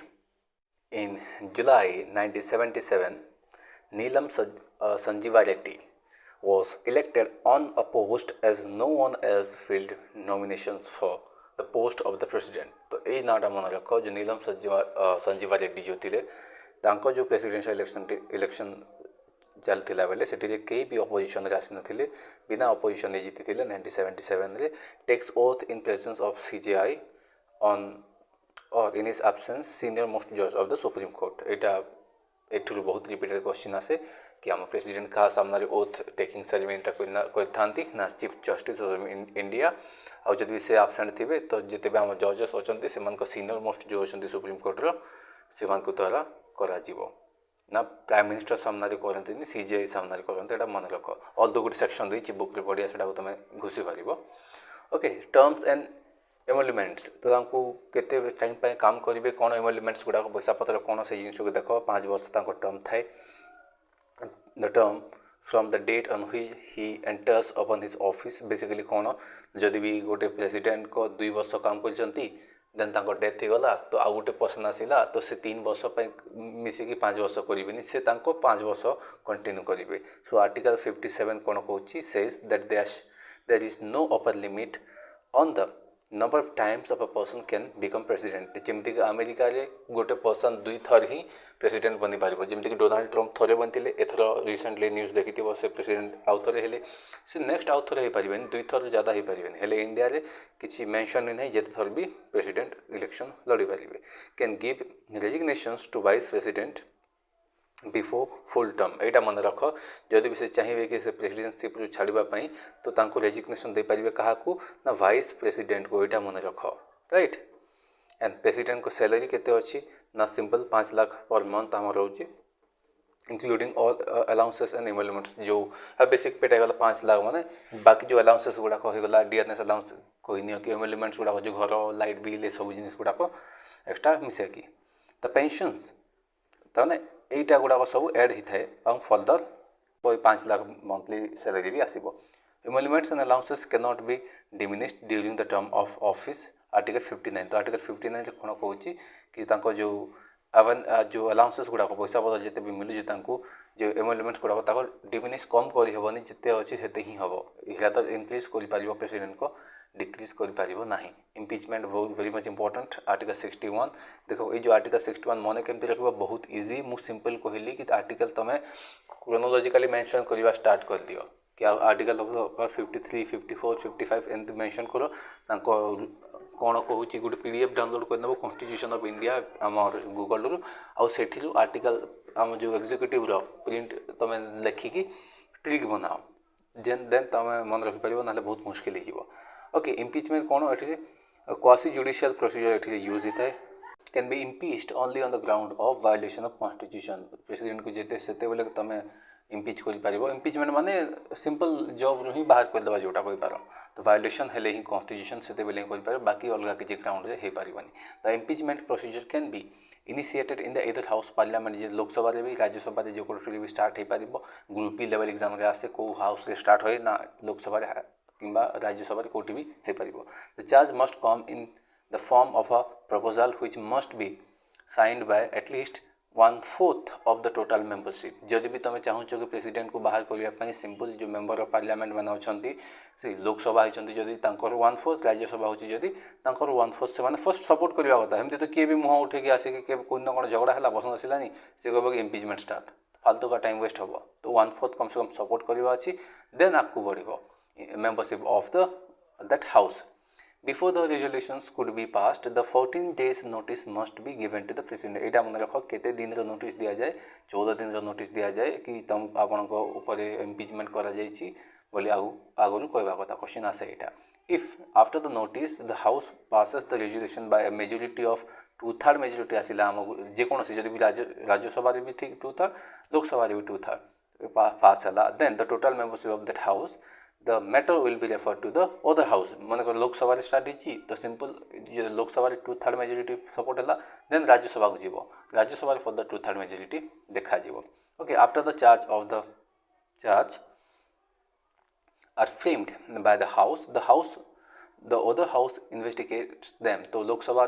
in July 1977 Neelam Sanjiva Reddy was elected unopposed as no one else filled nominations for the post of the president तो यही नाटा मन रख जो नीलम संजीवा रेड्डी जो थे जो प्रेसिडेंशियल इलेक्शन चलता बेले से कई भी अपोजिशन रे आसी नथिले बिना अपोजिशन जीति 1977 रे takes oath in presence of CJI on और in his absence senior most जज ऑफ द सुप्रीम कोर्ट एठू बहुत रिपीटेड क्वेश्चन आसे कि आम प्रेसिडेंट क्या सामने ओथ टेकिंग सेरेमनीटा करथांती ना चीफ जस्टिस ऑफ इंडिया और जब से आबसेंट थे तो जिते आम जजेस अच्छा से सीनियर मोस्ट जो अच्छा सुप्रीम कोर्टर से द्वारा करा प्राइम मिनिस्टर सामने करते सीजीआई सामने करते यहाँ मन रख अल दो गोटे सेक्शन रही बुक रे पढ़िया से तुम घुसी पार ओके टर्म्स एंड एमोल्यूमेंट्स तो केते टाइम काम करेंगे कौन एमोल्यूमेंट्स गुड़ाक पैसा पत्र कौन से जिन को देख 5 वर्ष टर्म थाए the term from the date on which he enters upon his office basically कौन जदि भी गोटे प्रेसिडेंट को 2 वर्ष काम करचंती देन तांको डेथ होगला तो आउ गोटे पर्सन आसिला तो से 3 वर्ष मिसिकी 5 वर्ष करेंगे से 5 वर्ष कंटिन्यू करेंगे सो आर्टिकल 57 कौन कहूँ says that there is no upper limit on the number of times of a person can become president जमीक अमेरिका रे गोटे पर्सन 2 थर ही प्रेसिडेंट बनी पार जमीक डोनाल्ड ट्रम्प थरे बनते एथर रिसेंटली न्यूज देखी से प्रेसिडेंट आउ थे हेले से नेक्स्ट आउ थे हो पारे 2 थर ज़्यादा हो पारे हेले इंडिया रे किसी मेंशन ना जिते थर भी प्रेसिडेंट इलेक्शन लड़ी पारे can give resignations to vice president before full term यहाँ मन रख जदि भी से चाहिए कि से प्रेसिडेंटशिप छाड़ापी तो तांको रेजिग्नेशन दे पारे क्या ना वाइस प्रेसिडेंट को यहाँ मन रख राइट एंड प्रेसिडेंट को सैलरी केते अच्छी ना सिंपल 5 लाख पर मंथ आम रोचे इंक्लूडिंग ऑल अलाउंसेस एंड एमोल्यूमेंट्स जो बेसिक पेट होगा 5 लाख माने बाकी जो अलाउंसेस गुड़ाक होगा डियरनेस अलाउंस कहनी कि एमोल्यूमेंट्स गुड़ाक जो घर लाइट बिल ये सब जिन गुड़ाक एक्सट्रा मिसेकी तो पेंशन्स तमाने यहीटा गुड़ाक सब एड होता है फर्दर 5 लाख मंथली सैलरी भी आसो emoluments and allowances can not be diminished during the term of office article 59 तो आर्टिकल 59 कौन कहूँ कि जो जो अलाउंसेस गुड़ाक पैसा पत्र जिते भी मिलूँ जो एमोल्यूमेंट्स गुड़ाक डिमिनिश कम करहबनी जिते अच्छे से ही हम या तो इनक्रीज कर प्रेसिडेंट को डिक्रीज करना impeachment very much important article 61 देखो ये जो आर्टिकल 61 मन केमती रख बहुत इजी मुझे सिंपल कहली कि आर्टिकल तुम क्रोनोलॉजिकली मेंशन करवा स्टार्ट कर दियो कि आर्टिकल 53 54 55 एमती मेंशन करो कौन कहूँ गोटे PDF डाउनलोड करदेव कॉन्स्टिट्यूशन ऑफ इंडिया आम गूगल रु आउ आर्टिकल आम जो एग्जीक्यूटिव प्रिंट तुम लिखिकी ट्रिक बनाओ देन तुम मन रखिपर ना बहुत मुश्किल हो। ओके इम्पिचमेंट कौन ये क्वासी जुडिशियल प्रोसीजर ये यूज होता है can be impeached only on the ground of violation of constitution president को जिते से तुम इम्पिच कर इम्पिचमेंट माने सिंपल जॉब रू ही बाहर करदे जोटा कहीपर तो वायोलेशन हेले ही कॉन्स्टिट्यूशन से कर बाकी अलग किसी ग्राउंड में हो पार the impeachment procedure can be initiated in the either house parliament Lok Sabha भी राज्यसभा जो कोठी भी स्टार्ट हो पार ग्रुप बी लेवल एग्जाम रे आसे को हाउस रे स्टार्ट होए ना लोकसभा कि राज्यसभा कोठी भी हो पार the charge must come in the form of a proposal which must be signed by at least 1/4 of the total membership जदि भी तुम चाहूँ कि प्रेसिडेंट को बाहर करने सिंपल जो मेंबर ऑफ पार्लियामेंट मैंने अच्छा से लोकसभा होती जदि 1/4 राज्यसभा होती जदि 1/4 से मैंने फर्स्ट सपोर्ट करवा कथा एमती तो किए भी मुँह उठे आसिक कौन कौन झगड़ा है पसंद आसानी से कह कि इम्पिचमेंट स्टार्ट फालतू का टाइम वेस्ट हम तो 1/4 कम से कम सपोर्ट करवा अच्छी देन आपको बढ़ membership of the that house Before the resolutions could be passed, the 14 days notice must be given to the president. एटा मन रख केते दिन रो नोटिस दिया जाए 14 दिन रो नोटिस दिया जाए कि तुम आपण को ऊपर इम्पिचमेंट करा जायछि बोली आगु कहवा कथा क्वेश्चन आसे एटा if after the notice the house passes the resolution by a majority of 2/3 majority आसिला हम जे कोनोसी जदि भी राज्यसभा रे भी ठीक 2/3 लोकसभा रे भी 2/3 पास हला then the total membership of that house the matter will be referred to the other house मन को लोकसभा स्टार्ट होती तो सिंपल जो लोकसभा 2/3 मेजोरिटी सपोर्ट है देन राज्यसभा को जीव राज्यसभा फॉर द 2/3 मेजोरिटी देखा okay after the charge of the charge are framed by the house the other house investigates them तो लोकसभा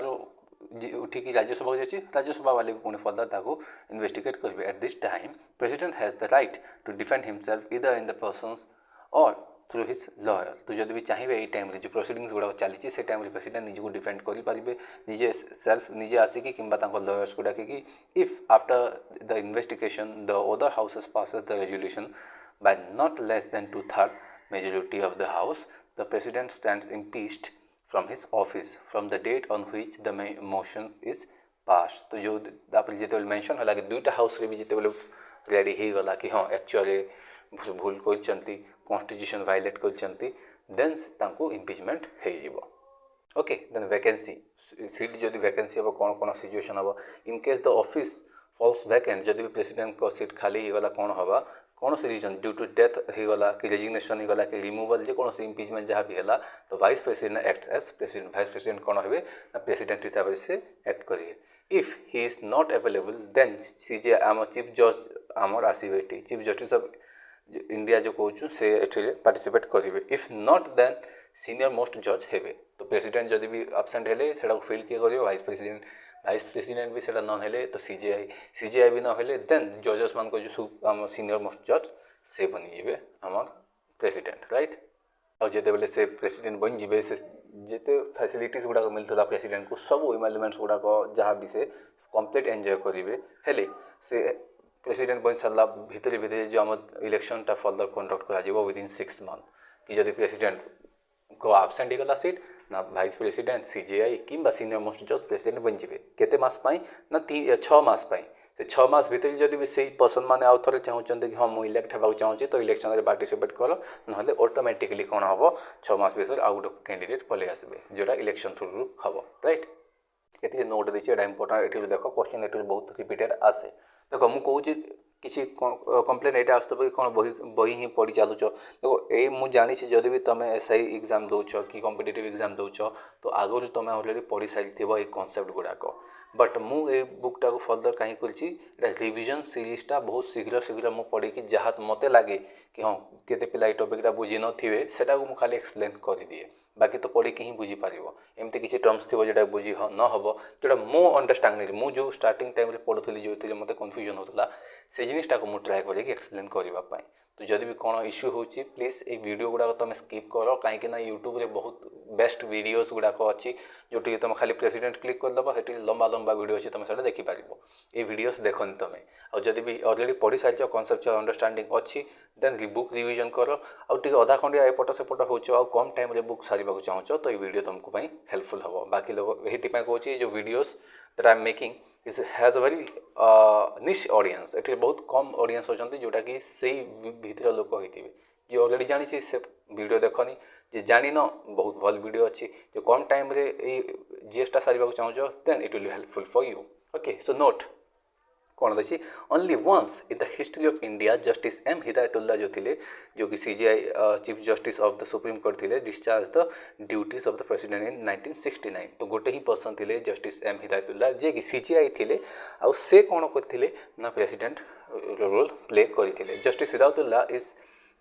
उठिकी राज्यसभा जाइए राज्यसभा वाले पुणी फर्दर ताको इन्वेस्टिगेट करेंगे at this time president has the right to defend himself either in the persons और through his lawyer तो जब भी चाहिए ये टाइम जो प्रोसीडिंग्स गुड़ा चली से टाइम प्रेसिडेंट निजी को डिफेंड करेंगे निजे सेल्फ निजे आसिक कि लॉयर्स को डाकिकी if after the investigation the other houses passes the resolution by not less than 2/3 majority of the house the president stands impeached from his office from the date on which the motion is pass तो जो जो mention है कि दुईटा house रे भी जो ready हो गला कि हाँ एक्चुअली भूल कर कॉन्स्टिट्यूशन वायलेट कर देन तांको इम्पिचमेंट हो ओके देन वैकेंसी सीट जदि वैकेंसी हम कौन कौन सिचुएशन हम in case the office falls vacant जदि भी प्रेसिडेंट को सीट खाली होगा कौन हम कौन से रीजन ड्यू टू डेथ होगा कि रेजिग्नेशन होगा कि रिमूवल जो कौन इम्पिचमेंट जहाँ भी है तो vice president act as president vice president कौन हे प्रेसिडेंट हिसाब से एक्ट करेंगे if he is not available then CJ आम चीफ जज आमर आसवे चीफ जस्टिस ऑफ इंडिया जो कहूँ से पार्टिसिपेट करेंगे if not then senior most जज हेबे तो प्रेसिडेंट जदि भी आबसेंट हेले सेटा फिल किए करियो वाइस प्रेसिडेंट भी सेटा नन हेले तो सीजीआई भी न हेले देन जजेस मान को जो आम सीनियर मोस्ट जज से बनीजे आम प्रेसिडेंट राइट और जिते बेले से प्रेसिडेंट बन जी से जिते फैसिलिटीज गुड़ाक मिलता प्रेसिडेंट को सब एलिमेंट्स गुड़ाक जहाँ भी से कंप्लीट एंजॉय करेंगे हेले से प्रेसिडेंट बन सारा भितर भितर जो आम इलेक्शन टा फर्दर कंडक्ट करा विदिन 6 मंथ कि जदि प्रेसिडेंट को आबसेंट होगा सीट ना वाइस प्रेसिडेंट सीजीआई कि सीनियर मोस्ट जज प्रेसिडेंट बन जाए केते मास पाई ना 6 मास पाई से 6 मास भीतर जदि भी से पर्सन मैंने आउ थे चाहते कि हाँ मुझे इलेक्ट होगा चाहूँगी तो इलेक्शन में पार्टिसिपेट कर ना ऑटोमेटिकली कौन हम 6 मास भीतर आउ गोटे कैंडिडेट पलि आसबे जोटा इलेक्शन थ्रू हम राइट ये नोट देती है इंपोर्टाट ये देख क्वेश्चन ये बहुत रिपीटेड आसे देख मुझे किसी कंप्लेन यहाँ आसो कि कौन बही ही पढ़ी चलुच देखो ये मुझे जानी जदि भी तुम एसआई एग्जाम दौच कि कॉम्पिटिटिव एग्जाम दौच तो आगुरी तुम ऑलरेडी पढ़ी सारी ये कॉन्सेप्ट गुड़ाक बट मुझे बुकटा को फर्दर कहीं कर रिविजन सीरीजटा बहुत शीघ्र मुझे पढ़ी जहाँ मत लगे कि हाँ केते पिला ये टॉपिकटा बुझी नथिबे सेटा को खाली एक्सप्लेन कर दिए बाकी तो पढ़ी ही बुझीपार एमती किसी टर्म्स थी जो बुझी न हम जोटा मो अंडरस्टांडिंग मुझे जो स्टार्टिंग टाइम पढ़ुली जो मत कन्फ्यूजन होता से जिनिसटा को मुझे ट्राए करी एक्सप्लेन करने तो जदि भी कौन इश्यू होची प्लीज ये वीडियो गुड़ाक तुम स्किप कर कहीं यूट्यूब रे बहुत बेस्ट वीडियोस गुड़ाक अच्छी जोटी तुम खाली प्रेसिडेंट क्लिक करदेव से लंबा लंबा वीडियो अच्छी तुम से देखिपार ये वीडियोस देखनी तुम और जदि भी ऑलरेडी पढ़ी सारी कॉन्सेप्चुअल अंडरस्टांडिंग अच्छी देन बुक रिविजन कर आउे अधा खंडिया एपट सेपट हो कम टाइम बुक सारे चाहो तो ये वीडियो तुमको हेल्पफुल हम बाकी लोग ये कहूँ जो videos that I am making is has a very niche audience. एठी बहुत कम ऑडियंस होचंती जोटा कि सेही भितर लोक होइथिबे जे ऑलरेडी जानि छी से वीडियो देखनी जे जानि न बहुत भल वीडियो अछि जे कम टाइम रे ए जीएसटा सारिबा को चाहजो then it will be helpful for you. Okay so note कौन अच्छी only once in the history of India justice M Hidayatullah जो थे जो कि CJI chief justice of the supreme court थे discharge the duties of the president in 1969. तो गोटे ही पर्सन थे जस्टिस एम हिदायतुल्ला जे कि सीजीआई थे आउ से कौन करते ना प्रेसिडेंट रोल प्ले करते. Justice Hidayatullah is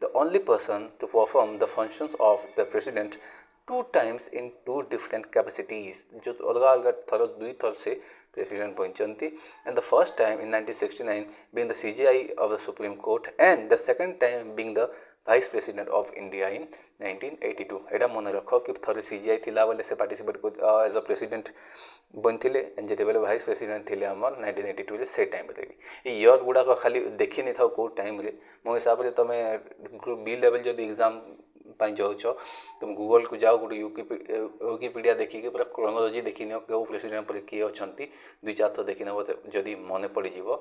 the only person to perform the functions of the president 2 times in 2 different capacities. जो अलग अलग थर दुई थर से president बनचंती and the first time in 1969 being the CJI of the Supreme Court and the second time being the Vice President of India in 1982. एटा मन रख कि थरे CJI थिला बेले से पार्टिसिपेट एज अ प्रेसिडेंट बनथिले एंड जेते बेले वाइस प्रेसिडेंट थिले हमर 1982 रे से टाइम रे भी ईयर गुडा को खाली देखि नि थाओ को टाइम रे मो हिसाब रे तमे ग्रुप बी लेवल जदी एग्जाम पाई जाउछ तुम गूगल को जाओ गोटे विकिपीडिया देखिए पूरा क्रोनोलॉजी देखी नियो केउ प्रेसिडेंट पर किए अछंती 2-4 थर देखि नबो जदी मन पड़ी जीवो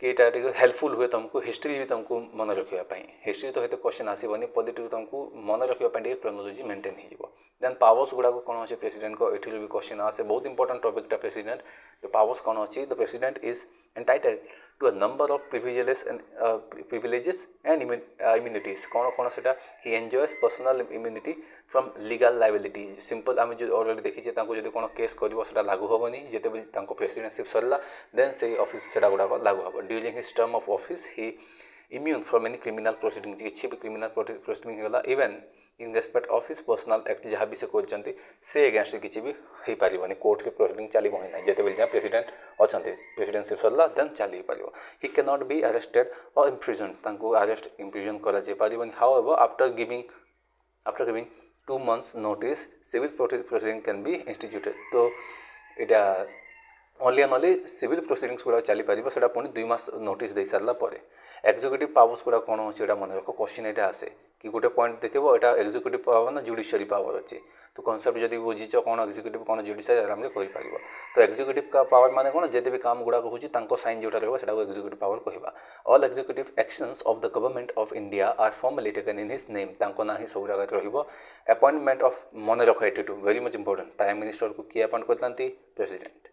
कि एटा हेल्पफुल हुए तुमको हिस्ट्री भी तुमको मन रखिया पाई. हिस्ट्री तो हेते क्वेश्चन आसीबनी पॉलिटिक्स तुमको मन रखिया पाई क्रोनोलॉजी मेंटेन हो जीवो. देन पावर्स गुडा को कोन अछि प्रेसिडेंट को एठी भी क्वेश्चन आसे बहुत इंपोर्टेंट टॉपिक टा प्रेसिडेंट. द पावर्स कोन अछि the president is entitled to a number of privileges and immunities. कौन कौन सेटा he enjoys personal immunity from legal liability. Simple आम जो ऑलरेडी देखी जो कौन केस कर लागू हेनी जिते प्रेसिडेंटशिप सरला देन से ऑफिस से गुड़ाक लागू हम. During his term of office he immune from any criminal proceeding किसी भी क्रिमिनल प्रोसीडिंग होगा even in respect of his personal act जहाँ भी से करते से एगेंस्ट किसी भी हो पारन कोर्ट रे प्रोसीडिंग चलो ही ना जिते जहाँ प्रेसिडेंट अच्छा प्रेसिडेंटशिप सरला देन चली पार. He can not be arrested और इम्प्रिजन अरेस्ट इम्प्रिजन कर however after giving 2 months notice civil proceeding can be instituted. तो यहाँ only and only civil proceedings गुड़ा चली पार से पुणी 2 मास नोटिस दे सारा पर. एक्जिक्यूटिव पावर्स गुड़ा कौन अच्छे मन रख क्वेश्चन यहाँ आसे कि गोटे पॉइंट देखो यहाँ एक्जिक्यूटिव पावर ना जुडिशियरी पावर अच्छे. तो कनसेप्ट जब बुझीच कौन एक्जिक्यूटिव कौन जुडिशियरी आराम से कहीपर. तो एक्जिक्यूटिव का पावर माने कौन जिते भी काम गुड़ाक हो साइन जोटा रहा है एक्जिक्यूटिव पावर कहवा. All executive actions of the government of India are formally taken in his name. ना ही सब जगह रही. अपॉइंटमेंट ऑफ मन रख 82 very much important. Prime minister को किए अपॉइंट करते प्रेसिडेंट.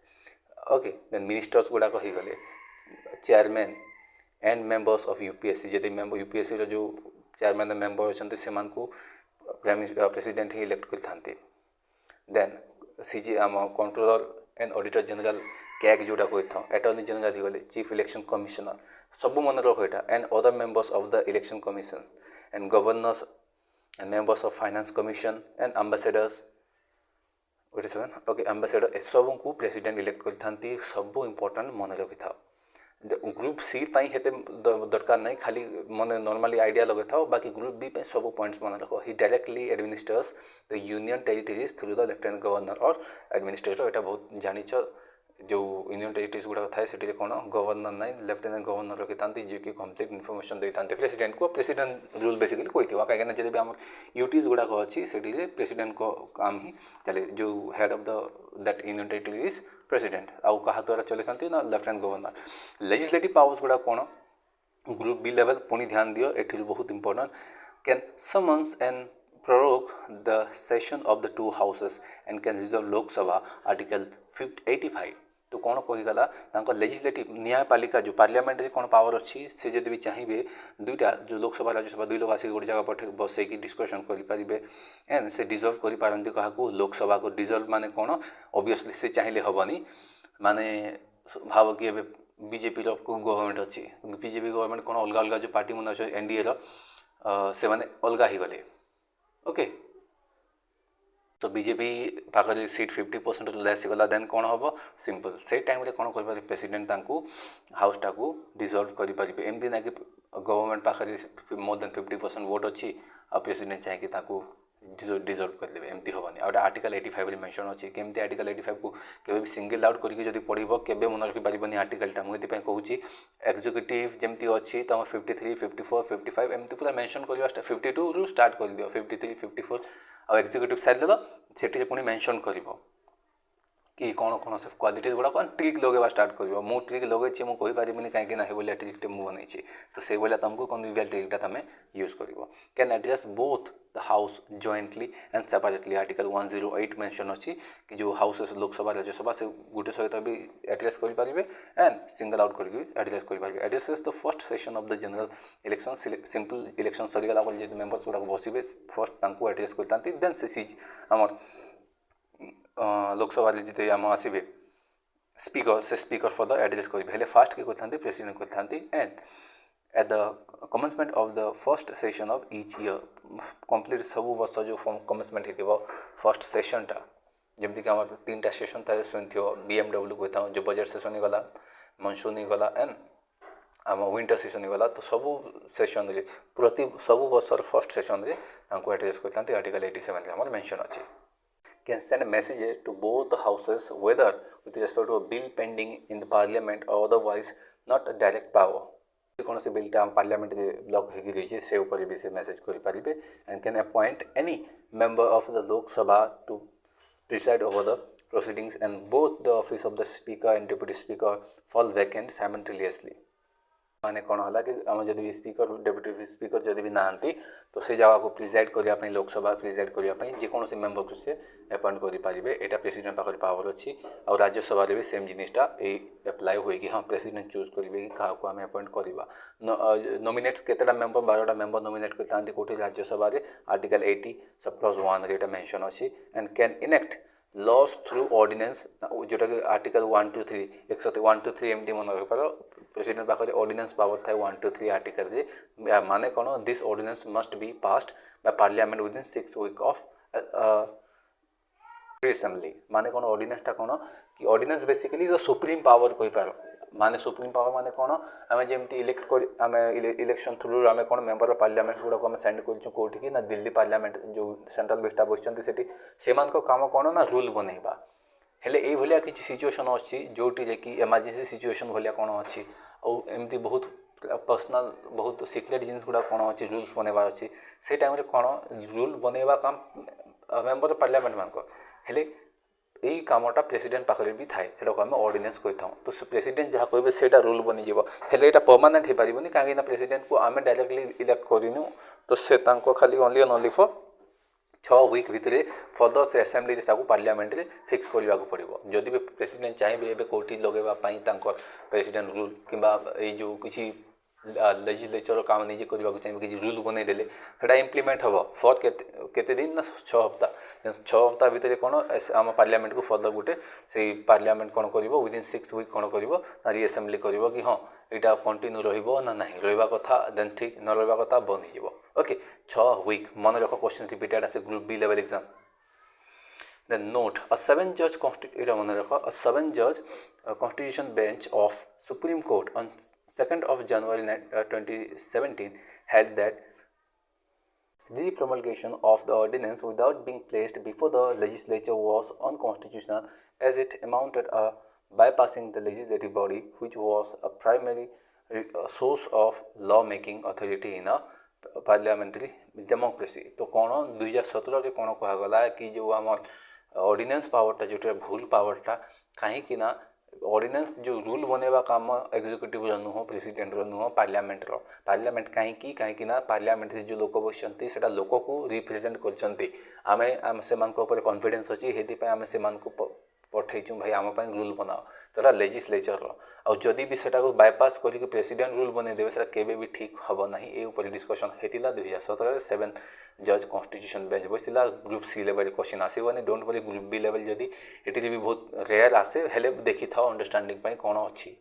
ओके देन मिनिस्टर्स गुड़ाक हो गले chairman and members of UPSC. जब मेंबर यूपीएससी जो चेयरमैन मेंबर अच्छा से प्रेसिडेंट ही इलेक्ट करते. देन सीजी आम controller and auditor general CAG जोटा कही था अटॉर्नी जनरल ही गले चीफ इलेक्शन कमिशनर सब मन रख यहाँ and other members of the election commission and governors and members of finance commission and ambassadors. Okay ambassador ए सब को प्रेसिडेंट इलेक्ट करते सब इंपोर्टेंट मन रखी था. ग्रुप सी हेते दरकार नहीं खाली मन नॉर्मली आइडिया लगे था बाकी ग्रुप बी पे सब पॉइंट्स मन रख. He directly administers the union territories through the lieutenant governor और एडमिनिस्ट्रेटर. यहाँ बहुत जानिच जो यूनियन टेरिटरीज गुड़ा थाए से कौन गवर्नर ना लेफ्टिनेंट गवर्नर रखी था जी कि कम्प्लीट इनफर्मेशन दे था प्रेसिडेंट को. प्रेसिडेंट रूल बेसिकली कही थी कहीं जब भी आम यूटीज गुड़ाक अच्छी से प्रेसिडेंट को काम ही चले जो head of the that union territories president आउ कहा द्वारा चले था ना लेफ्टिनेंट गवर्नर. लेजिस्लेटिव पावर्स गुड़ा कौन ग्रुप बी लेवल पुणी ध्यान दियो एठी बहुत important can summons and prorogue the session of the 2 houses and can resolve Lok Sabha article 85. तो कौन कहीगला लेजिस्लेटिव न्यायपालिका जो पार्लियामेंट रे कौन पावर अच्छी से जब भी चाहिए दुईटा जो लोकसभा राज्यसभा 2 लोग आसिक गोटे जगह पठे बसैकी डिस्कसन करेंगे एंड से डिजल्व करपारती क्या लोकसभा को डिजल्व माने कौन ऑब्वियसली से चाहिए हेनी माने भाव कि बीजेपी गवर्नमेंट अच्छी बीजेपी गवर्नमेंट कौन अलग अलग जो पार्टी मन अच्छे एनडीए से माने अलग ही गले. ओके तो बीजेपी पाखे सीट 50% लेस गला देन कौन हम सिंपल से टाइम रे कौन कर प्रेसिडेंट हाउस टाक डिजल्व करेंगे. एमती ना कि गवर्नमेंट पाखे मोर देन 50% वोट अच्छी आ प्रेसिडेंट चाहिए डिजल्व करदे एमती हेनी. आ आर्टिकल 85 मेंशन अच्छी केमती आर्टिकल 85 को केवे भी सिंगल आउट करके पढ़ो केवे मन रखिपार आर्टिकलटा मुझे कहूँ एक्जिक्यूटिव जमती अच्छी तुम 53 54 55 एमती पूरा मेंशन करवा 52 रु स्टार्ट कर दियो 53 54 आ एक्जिक्यूटिव साइड देद से पुणी मेंशन कर कि कौन सब क्वालिटीज गुड़ा कौन ट्रिक लगेगा स्टार्ट कर मु ट्रिक लगे मुझे कहीपरि कहीं ना ट्रिकटे मुझे बनई तो से भाया तुमको कन्जुगियल ट्रिकटा तुम यूज कर can address both the house jointly and separately article 108 mention अच्छी कि जो हाउसेस लोकसभा राज्यसभा से गोटे सहित भी एड्रेस करेंगे एंड सिंगल आउट करके एड्रेस करेंगे addresses the first session of the general election simple election सरीगला जो मेंबर्स गुड़ा बसवे फर्स्ट एड्रेस करते देन से आम लोकसभा जिते आम आसवे स्पीकर से स्पीकर फॉर द एड्रेस करेंगे फास्ट किए करते प्रेसिडेंट करते and at the commencement of the first session of each year complete सब वर्ष जो कमेंसमेंट हो फर्स्ट सेशनटा जमीक आम 3टा सेशन था शुणी BMW कहता हूँ जो बजेट सेशन ही गला मनसून ही गला एंड आम विंटर सेशन ही गला तो सब सेशन रे प्रति सब वर्षर फर्स्ट सेशन रे एड्रेस करते आर्टिकल 87 आम मेंशन अच्छे can send a message to both the houses whether with respect to a bill pending in the parliament or otherwise not a direct power कौन से बिलटा पार्लियामेंट ब्लॉक हो रही से ऊपर भी से मेसेज करेंगे and can appoint any member of the Lok Sabha to preside over the proceedings and both the office of the speaker and deputy speaker fall vacant simultaneously माने कौन है कि आम जब भी स्पीकर डेप्यूटी स्पीकर जब भी नहांती तो से जगह को प्रिजाइड करने लोकसभा प्रिजाइड करने जेकोसी मेंबर को से अपॉइंट करेंगे यहाँ प्रेसिडेंट पाखे पावर अच्छी और राज्यसभा भी सेम जिनिसटा एप्लाई हुए कि हाँ प्रेसिडेंट चूज करेंगे कि क्या आम अपॉइंट करवा नॉमिनेट्स केतेटा मेंबर 12टा मेंबर नॉमिनेट करते कौटी राज्यसभा आर्टिकल 80 सब क्लॉज 1 रे मेंशन अच्छी and can enact laws through ordinance जोटा कि आर्टिकल 1 2 3 1 2 3 एमती मन रखिपार प्रेसिडेंट पाखे ऑर्डिनेंस पावर था 1 2 3 आर्टिकल रे माने कौन this ordinance must be passed by parliament within 6 week of assembly माने कौन ऑर्डिनेंसटा कौन कि ordinance basically the supreme power कही पार माने सुप्रीम पावर माने कौन आम जमी इलेक्ट कर आम इलेक्शन थ्रू आम कौन मेंबर ऑफ पार्लियामेंट गुड़ा आम सेंड करोटी ना दिल्ली पार्लियामेंट जो सेंट्रल बेस्टा बसते से काम कौन ना रूल बनइबा हेले ये भाया कि सिचुएशन अच्छी जोटी कि इमरजेंसी सिचुएशन भाया कौन अच्छी और एमती बहुत पर्सनल बहुत सिक्रेट जिन गुड़ा कौन अच्छी रूल्स बनवा अच्छी से टाइम कौन रूल बनवा काम मेंबर ऑफ पार्लियामेंट मान हेले यही कामटा प्रेसिडेंट पाखे भी थाए से आम ऑर्डिनेंस कही था तो प्रेसिडेंट जहाँ कहे से रूल बनीज हेले यहाँ परमानेंट हो पारन कहीं प्रेसिडेंट को आम डायरेक्टली इलेक्ट करूँ तो से खाली ओनली फॉर 6 वीक भितर फर्दर से असेंबली पार्लियामेंट रे फिक्स करने को पड़ो जदि भी प्रेसिडेंट चाहिए एवं कौटी लगेवाई प्रेसिडेंट रूल कि जो किसी लेजिस्लेचर काम निजे करने चाहिए किसी रूल बनईदे से इम्प्लीमेंट हम फॉर केते दिन ना 6 हफ्ता 6 हफ्ता भितर कौन आम पार्लियामेंट को फर्दर गोटे से पार्लियामेंट कौन कर विदिन 6 वीक कौन कर रिअसेंबली कर कि हाँ यहाँ कंटिन्यू रहा रहा कथा देन ठीक न रहा कथा बंद हो ओके 6 वीक मन रख क्वेश्चन रिपीटेड आसे group B level exam then note a 7 जज मन रख अ 7 जज constitution bench of Supreme Court on 2nd of January 2017 held that the promulgation of the ordinance without being placed before the legislature was unconstitutional as it amounted a bypassing the legislative body which was a primary source of law making authority in a parliamentary democracy तो कौन 2017 रे कौन कहगला कि जो आम ordinance पावरटा जो भूल पावरटा कहीं ना ऑर्डिनेंस जो रूल बनवा काम एग्जीक्यूटिव नुह प्रेसिडेंट नुह पार्लियामेंट कहीं ना पार्लियामेंट जो लोक बसती से लोक को रिप्रेजेंट कर से कॉन्फिडेंस अच्छी ये आम से पठेचु भाई आम रूल बनाओ तो लेजिस्लेचर और जदि भी से बायपास करके प्रेसिडेंट रूल बनईदेवे से केवे भी ठीक हम ना ये डिस्कसन होता 2017 7 जज कॉन्स्टिट्यूशन बेंच बसला ग्रुप सी लेवल क्वेश्चन आसवानी don't worry group B level जदि ये भी बहुत रेयर आसे हेले देखी था अंडरस्टैंडिंग कौन अच्छी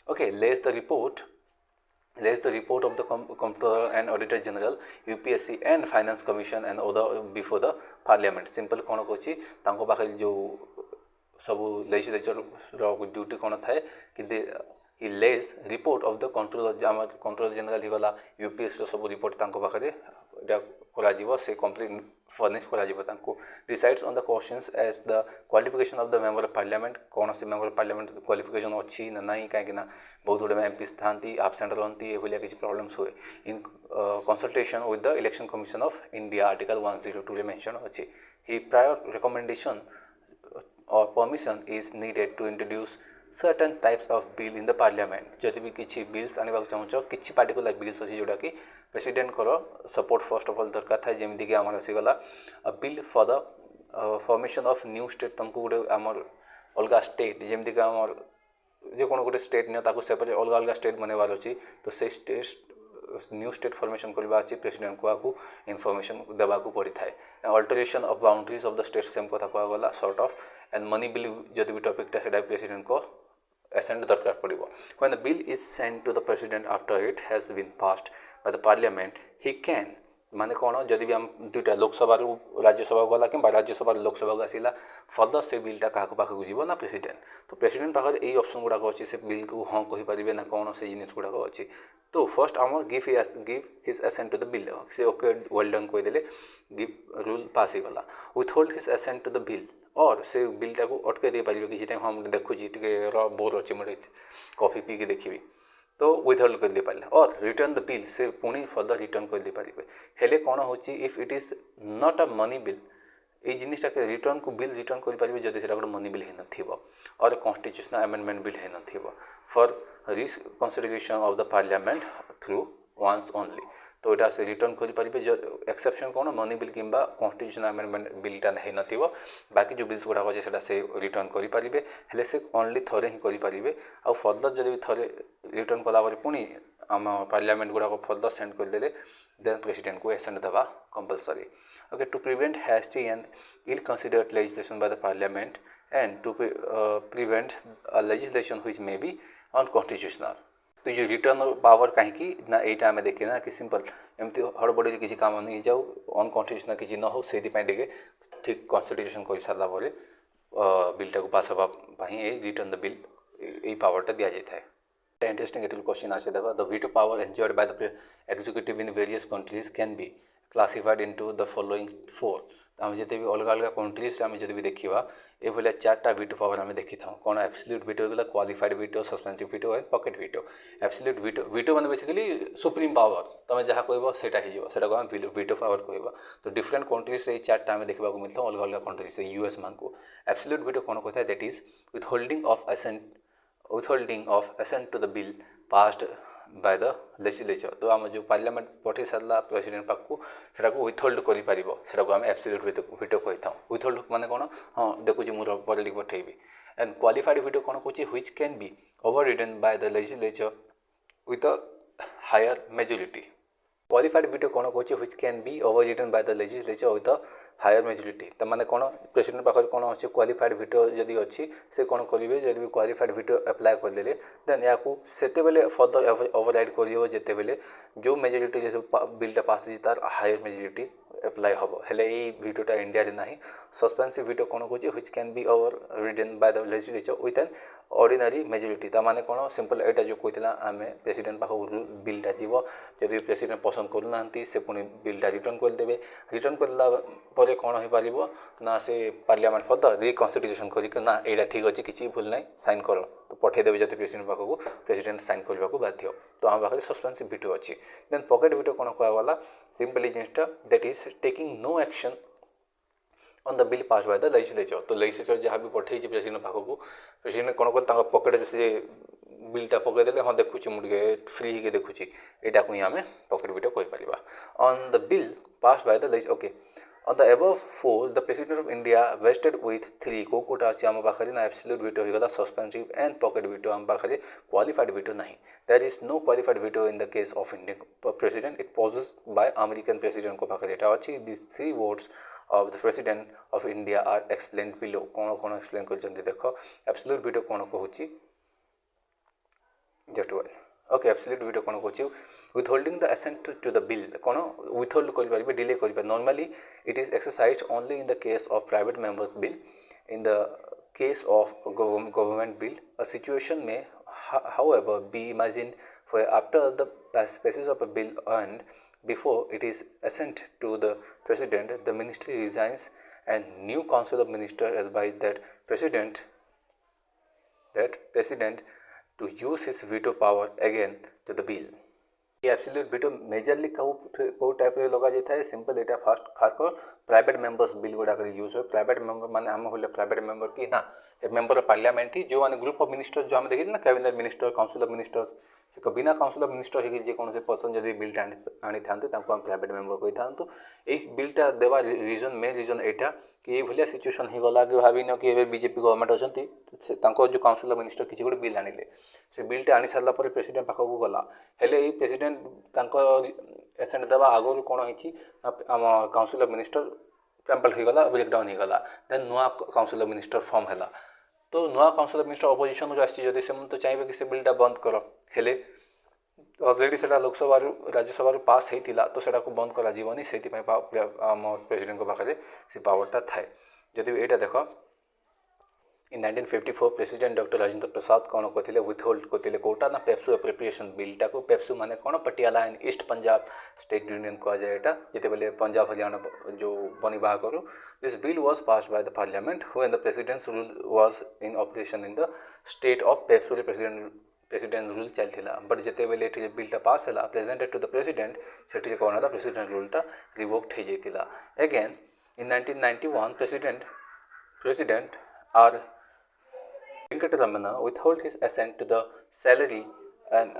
okay less the report of the Comptroller and Auditor General UPSC and Finance Commission and other before the Parliament simple कौन कौन पाखे जो सब लेजिस्लेचर ड्यूटी कौन थाए कि less report of the controller general होगा यूपीएससी सब रिपोर्ट पाखे से complete furnish decides on the questions as the qualification of the member of parliament कौन से मेंबर ऑफ पार्लियामेंट क्वालिफिकेशन अच्छी ना नहीं कहीं बहुत गुड़े एमपीस था आबसेंट रहती ये किसी प्रॉब्लम्स हुए in consultation with the election commission of India article 102 रे मेंशन अच्छी he prior recommendation or permission is needed to introduce certain types of bill in the parliament जदि भी किसी bills आने चाहूँ किसी particular bills अच्छी जोटा कि प्रेसिडेंट को सपोर्ट फर्स्ट ऑफ ऑल दरकार था जमीक कि आम आसीगला bill for the formation of new state तुमको गोटे आम अलग स्टेट जमीक आम जो कौन गोटे स्टेट नहीं सेपरेट अलग अलग स्टेट बनवार अच्छी तो से स्टेट न्यू स्टेट फॉर्मेशन करवा अच्छी प्रेसिडेंट को इनफॉरमेशन देवाक पड़ी थाए alteration of boundaries of the state same कथा कहगला sort of and money bill जदि भी टॉपिकटा से प्रेसिडेंट को एसेंट दरकार पड़ो when the bill is send to the president after it has been passed by the parliament he can माने कौन जदि भी आम दुईटा लोकसभा राज्यसभा गला कि राज्यसभा लोकसभा को आसला फर्दर से बिलटा क्या पाखक जीव ना प्रेसिडेंट तो प्रेसिडेंट पाखे यही ऑप्शन गुड़ाक अच्छी से बिल को हाँ कहींपारे ना कौन से जिन गुड़ाक अच्छी तो फर्स्ट आम give his assent to the bill से ओके वेल डन कहीदेले गिव रूल पास होगा withhold his assent to the bill और से बिलटा को अटकई दे पारे किसी टाइम हाँ मुझे देखुची बोर अच्छे मुझे कॉफी पी के देखी तो विथहोल्ड कर दे पारे और रिटर्न द बिल से पुणी फर्दर रिटर्न कर दे पारे हेले कौन हो if it is not a money bill ये जिनटा रिटर्न को बिल रिटर्न कर पारे जदि से गोटे मनी बिल हो और कॉन्स्टिट्यूशनल अमेंडमेंट बिल हो for reconsideration of the parliament through once only तो यहाँ से रिटर्न करेंगे जो एक्सेप्शन कौन मनी बिल कि कॉन्स्टिट्यूशनल अमेंडमेंट बिलटा हो बाकी जो बिल्स गुड़ाक अच्छे से रिटर्न करेंगे हेले से ओनली थरे ही करेंगे आउ फर्दर जब थरे रिटर्न कलापर पुणी आम पार्लियामेंट गुड़ाक फर्दर सेंड करदे देन प्रेसिडेंट को एसेंट देवा compulsory okay to prevent hasty and ill considered legislation by the parliament and to prevent a legislation which may be unconstitutional तो ये रिटर्न पावर कहीं ना यहाँ आम देखिए ना कि सिंपल एमती हड़बड़ी किसी काम नहीं जाऊ अनकॉन्स्टिट्यूशनल किसी न हो से ठीक कन्सिडरेशन कर सारापर बिलटा को पास हाँपाई रिटर्न द बिल ये पावरटा दि जाए इंटरेस्टिंग एट क्वेश्चन आसे देख the veto power enjoyed by the executive in various countries can be classified into the following 4 आम जिते भी अलग अलग कंट्रीज आम जो भी देखा ये 4टा वीटो पावर आम देखी था कौन एब्सोल्यूट वीटो गला qualified veto suspensive veto and pocket veto absolute veto मैंने बेसिकली सुप्रीम पावर तुम जहाँ कह सेटा को आम वीटो पावर कह तो डिफरेंट कंट्रीज ये 4टा आम देखा मिलता अलग अलग कंट्रीज यूएस मान को एब्सोल्यूट वीटो कौन कहता है that is withholding of assent to the bill passed by the legislature तो आम जो पार्लियामेंट पठे सारा प्रेसिडेंट पाखु से विथहोल्ड कर आम एब्सोल्यूट वीटो कही था विथहोल्ड माने कौन हाँ देखुची मुझे पढ़ी पठेबी एंड क्वालिफाइड वीटो कौन कौन which can be overridden by the legislature with a higher majority qualified veto कौन कौन which can be overridden by the legislature with a higher majority तो मैंने कौन प्रेसिडेंट पाखे कौन अच्छे क्वालिफाइड वीटो जदि अच्छी से कौन करेंगे जब भी क्वालिफाइड वीटो अप्लाई करदे देन या से फर्दर ओवरराइड करते जो मेजोरिटी जैसे बिलटा पास तार हायर मेजोरिटी अप्लाई हम हेले वीटोटा इंडिया रे नहीं सस्पेंसिव वीटो कौन कौन which can be overridden by the legislature with an ordinary majority ताने कौन सिंपल यहाँ जो कहला आम प्रेसिडेंट पाखक बिलटा जीव जब प्रेसिडेंट पसंद करूना से पुणी बिलटा रिटर्न करदे रिटर्न करला कौन हो पार ना से पार्लियामेंट फर्दर रिकन्सिडरेशन करना यहाँ ठीक अच्छे किसी भूल ना साइन कर तो पठेदेवे जब प्रेसिडेंट पाखक प्रेसिडेंट साइन करने को बाध्य तो आम पाखे सस्पेंसिव वीटो अच्छी देन पॉकेट वीटो कौन कहगला सिंपली जिनटा that is taking no action on the bill pass by the legislature तो लेजिस्लेचर जहाँ भी पठे प्रेसिडेंट पाखक प्रेसिडेंट कौन कल पकेट से बिलटा पकईदे हाँ देखुची मुझे फ्री ही देखुची यहाँ को ही आम पकेट वीटो कहीपर on the bill pass by the okay on the above 4 the president of India vested with 3 कोटा अच्छी आम पाखे ना एब्सोल्यूट वीटो होगा सस्पेंसिव एंड पॉकेट वीटो आम पाखे क्वालिफाइड वीटो नहीं there is no qualified veto in the case of Indian president it poses by American president को पाखे यहाँ अच्छी this 3 votes of the president of India are explained below कौन कौन explain कर देख एब्सोल्यूट वीटो कौन कहूँ just well okay absolute veto कौन कहूँ withholding the assent to the bill कौन विथहोल्ड करेंगे डिले करेंगे normally it is exercised only in the case of private members bill in the case of government bill a situation में however be imagined for after the passage of a bill and before it is sent to the president the ministry resigns and new council of ministers advise that president to use his veto power again to the bill ये absolute veto majorly कौ type रे लगा जाता है simple एटा fast खास कर private members bill गुडा कर use हो प्राइवेट मेंबर माने हम होले प्राइवेट मेंबर की ना ए मेंबर ऑफ पार्लियामेंट ही जो माने ग्रुप ऑफ मिनिस्टर जो हम देखिल ना cabinet minister council of minister से बिना काउंसिल ऑफ मिनिस्टर हे जे कोन से पर्सन जदी बिल आनी थांते ताको हम प्राइवेट मेंबर कहि थांतु ए बिलटा देवा रीजन मेन रीजन एटा कि ये भलिया सिचुएशन ही गला कि भाबी न कि एबे बीजेपी गवर्नमेंट अछंती तांको जो काउंसिल ऑफ मिनिस्टर किछि गोटे बिल आनिले से बिलटा आनी सारला पर प्रेसिडेंट पाखकू गला हेले ए प्रेसिडेंट तांको एसेंट देवा आगु कोन होइछि हम काउंसिल ऑफ मिनिस्टर कैंपल हो गला ब्रेकडाउन हो गला देन नुआ काउंसिल ऑफ मिनिस्टर फॉर्म हैला तो नुआ काउंसिल ऑफ मिनिस्टर अपोजिशन रो आछि जदी से तो चाहिबे कि से बिलटा बंद करो हेले ऑलरेडी सेटा लोकसभा राज्यसभा पास होता तो सेटा को बंद करा जीवनी से प्रेसिडेंट को पाखे से पावरटा थाए जदि यहाँ देख इन 1954 प्रेसिडेंट डॉक्टर राजेंद्र प्रसाद कौन करते विथहोल्ड करते कोटा ना पेप्सू एप्रोप्रिएशन बिलटा को पेप्सू माने कौन Patiala and east Punjab state union कह जाए यहाँ जिते पंजाब हरियाणा जो बनिबा करूँ this bill was passed by the parliament when the presidents rule was in operation in the state of PEPSU president rule चलता बट जिते बेले ये बिलटा पास है प्रेजेंटेड टू द प्रेसिडेंट से कौन है प्रेसिडेंट रूलटा रिवोक्ड हो जाता again in 1991 president R Venkataramana withheld his assent to the salary and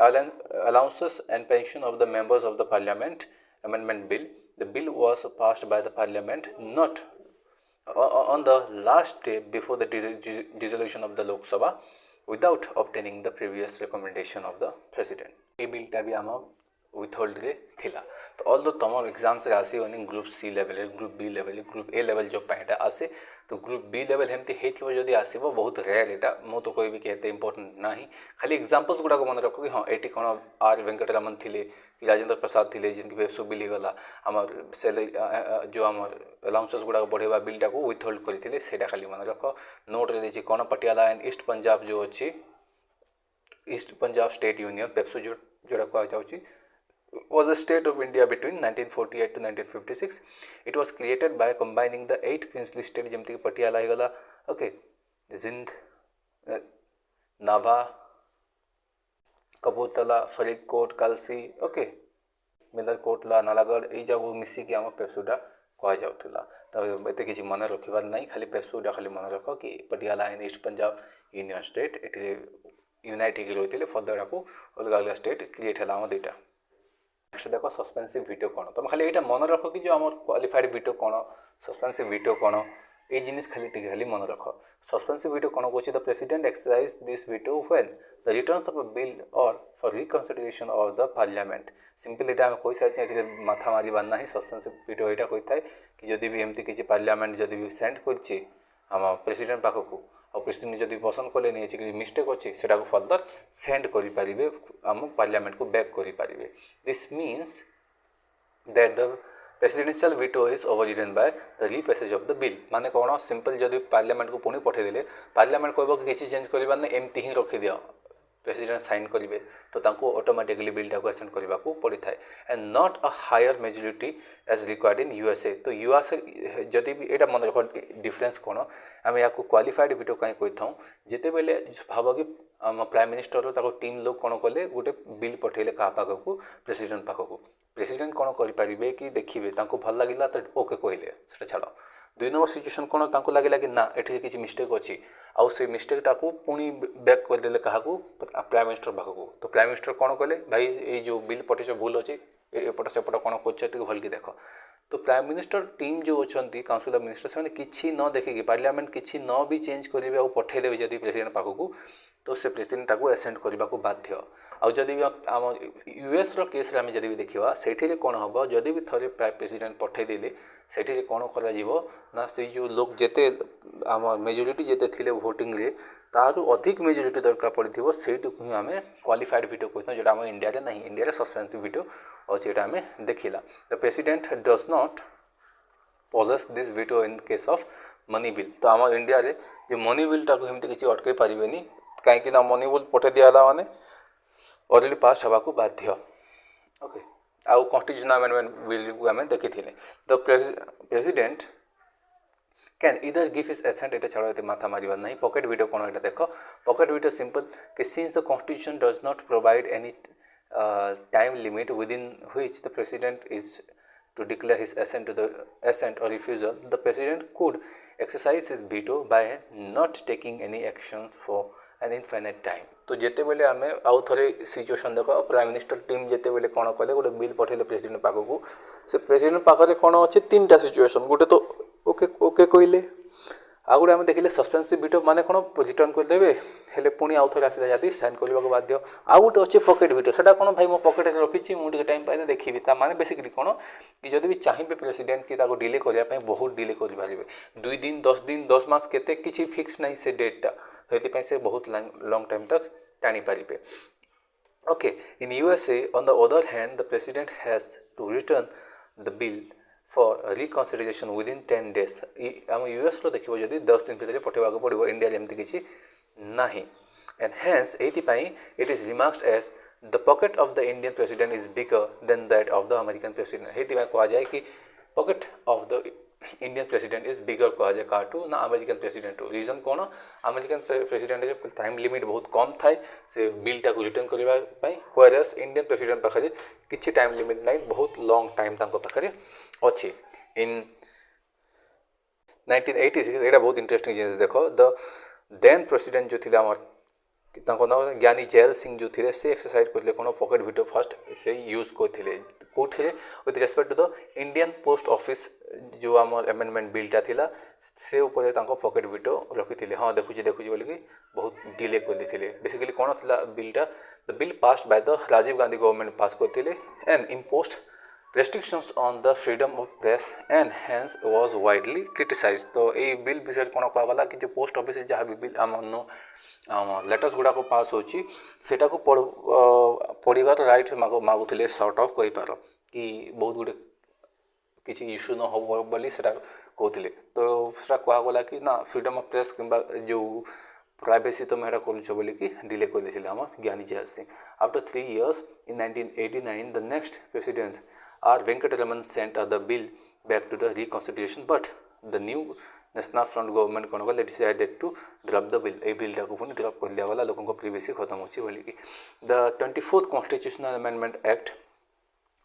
allowances and pension of the members of the parliament amendment bill. The bill was passed by the parliament not on the last day before the dissolution of the Lok Sabha without obtaining the previous recommendation of the president. ये bill टा भी आम withhold रे थिला तो all दो तमाम exams रे आसी ओनी group C level group B level group A level जो पाइटा आसे तो ग्रुप बी लेवल हेमती हेथिबो जदी आसीबो बहुत रेयर एटा मो तो कोई भी कहते इंपोर्टेंट नाही खाली एग्जांपल्स गुडा को मन रखो कि हां एटी कोन आर वेंकटरामन थिले कि राजेंद्र प्रसाद थिले जिनकी वेबसो बिल गला हमर सैलरी जो हमर अलाउंसेस गुडा बढ़ेवा बिलटा को विथहोल्ड करथिले सेटा खाली मन रखो नोट रे देछि कोन पटियाला एंड ईस्ट पंजाब जो अछि ईस्ट पंजाब स्टेट यूनियन पेप्सो जो जोडा को जाउछि was a state of India between 1948 to 1956. It was created by combining the 8 princely states जमती पटियाला ही गला okay जिंद नाभा कबूतला फरीदकोट कलसी ओके मिलरकोटला नालागढ़ ये जब मिसी कि आम पेप्सुडा कह जाऊला तो एत किसी मन रखबार ना खाली पेप्सुडा खाली मन रख कि Patiala and east Punjab union state ये यूनाइट होते फर्दर को अलग अलग स्टेट क्रिएट है दुईटा नेक्स्ट देख सस्पेंसिव वीटो कौन तुम खाली यहाँ मन रख कि जो आम क्वालिफाइड वीटो कौन सस्पेंसिव वीटो कौन ये जिनिस खाली खाली मन रख सस्पेंसिव वीटो कौन कौन the president exercise this veto when the returns of a bill or for reconsideration of the parliament simple यहाँ कही सारी माथा मारिबार ना सस्पेंसिव वीटो यहाँ कही था कि जदि भी एमती किसी पार्लियामेंट जदि भी सेंड कर प्रेसिडेंट पाखक और प्रेसिडेंट जदि पसंद कले नहीं कि मिस्टेक अच्छे से फर्दर सेंड करें आम पार्लियामेंट को बैक करें this means that the presidential veto is overridden by the repassage of the bill माने कौन सिंपल जदि पार्लियामेंट को पुणी पठेदेले पार्लियामेंट कहब कि किसी चेंज करवा ना एमती ही रखी दियो प्रेसिडेंट साइन करेंगे तो ऑटोमेटिकली बिलटा को एसेंड करने को पड़ी था and not a higher majority as required in USA तो यूएसए जदि भी यहाँ मन रख डिफरेंस कौन आम या क्वालिफाइड वीटो कहीं कही था जिते बेले भाव कि आम प्राइम मिनिस्टर टीम लोग कौन कले गोटे बिल पठेले क्या पाखक प्रेसिडेंट पाखक प्रेसिडेंट कौन करेंगे कि देखिए भल लगे तो ओके कहले से छाड़ दुई नंबर सिचुएसन कौन लगे कि ना ये किसी मिस्टेक अच्छी आउ से मिस्टेकटा को पुणी बैक करदे क्या प्राइम मिनिस्टर पाखक तो प्राइम मिनिस्टर कौन कले भाई ये जो बिल पठेच भूल अच्छे एपट सेपट कौन कर भल कि देख तो प्राइम मिनिस्टर टीम जो अच्छा काउंसिल ऑफ मिनिस्टर से किसी न देखिए पार्लियामेंट किसी न भी चेंज करेंगे और पठेदेवे जब प्रेसिडेंट पाखक तो से प्रेसिडेंट को एसेंड करने को बाध्य आउ जदि भी आम यूएस केस आम जब भी देखा से कौन हम जदि भी थे प्रेसिडेंट पठेदेले से कौन करा से जो लोग जिते आम मेजोरिटी जिते थे भोटिंग रे तारू अधिक मेजोरिटी दरकार पड़ो से ही आम क्वालिफाइड वीटो कहते हैं जो आम इंडिया ना इंडिया सस्पेंसिव वीटो अच्छे यहाँ आम देखला the president does not possess this veto in case of money bill तो आम इंडिया रे जो मनी बिलटा को एमती किसी अटकई पारे कहीं मनी बिल पठे दिहला माने ऑलरेडी पास हवा को बाध्य ओके आउ कॉन्स्टिट्यूशनल अमेंडमेंट बिल को आम देखी द प्रेसिडेंट कैन इधर गिव हिज एसेंट ये छाड़ ये माथा मारिबार नहीं पॉकेट वीडियो कौन यहाँ देख पॉकेट वीडियो सिंपल कि since the constitution does not provide any time limit within which the president is to declare his assent or refusal, the president could exercise his veto by not taking any action for an infinite time. तो जिते बेले आम आउ थे situation देख prime minister team जिते बेले कौन कले गोटे बिल पठेले प्रेसिडेंट पाखक से प्रेसिडेंट पाखे कौन अच्छे तीन टा सिचुएसन गोटे तो ओके ओके कहले आ गए आम देखिले सस्पेंसिव वीटो माने कौन रिटर्न करदेवे हेले पुणी आउ थे आसला जदि साइन करने बाध्य आ गए अच्छे पकेट वीटो से कौन भाई मो पकेट रखी मुझे टाइम पाइले देखी माने बेसिकली कौन कि जदि भी चाहिए प्रेसिडेंट कि डिले करने बहुत डिले करेंगे 2 दिन 10 दिन 10 मास केते किसी फिक्स नहीं से डेटा से बहुत लॉन्ग टाइम तक टाणी पारे. Okay, in USA, on the other hand, the president has to return the bill for reconsideration within 10 days. आम यूएस रो देखिबो जदि 10 दिन भितर पठेबाक पड़िबो इंडिया जेमति किछि नाही. And hence it is remarked as the pocket of the Indian president is bigger than that of the American president. एतिपई कहा जाए कि pocket of the Indian president is bigger कह जाए काटू ना अमेरिकन प्रेसिडेंट रीजन कौन अमेरिकन प्रेसिडेंट टाइम लिमिट बहुत कम थाए से बिलटा को रिटर्न करने व्हेयरएस इंडियन प्रेसिडेंट पाखे किसी टाइम लिमिट ना बहुत लॉन्ग टाइम पाखे अच्छी. इन 1986 ये बहुत इंटरेस्टिंग जिन देख द देन प्रेसिडेंट जो थे आम ना ज्ञानी जैल सिंह जो थे से एक्सरसाइज करते कौन पकेट वीटो फास्ट से यूज करते कौटे with respect to the Indian post office जो आम एमेंडमेंट बिलटा थिला से ऊपर पकेट वीटो रखी हाँ देखुची बोलिकी बहुत डिले करते बेसिकली कौन था बिलटा the bill passed by the Rajiv Gandhi government pass करते and imposed restrictions on the freedom of press and hence was widely criticized. तो ये बिल विषय कौन कहला कि जो पोस्ट ऑफिस जहाँ भी बिल आम लेटर्स गुड़ाक पास होची सेटा को पढ़ार राइट मागुले सॉर्ट ऑफ कही पार कि बहुत गुड़े किसी इश्यू न हो बोली सेटा कहते तो सेटा कहगला कि ना फ्रीडम ऑफ प्रेस कि जो प्राइवेसी तुम एटा करुच बोलिकी डिले करदे आम ज्ञानी gel Singh. After 3 years in 1989 the next president R. Venkataraman sent the bill back to the reconsideration, but the new National Front government कौन कले decided to drop the bill. A bill को पुणी drop कर दिया गला लोगों को प्रिवेसी खत्म होची बोलिकी. The 24th Constitutional Amendment Act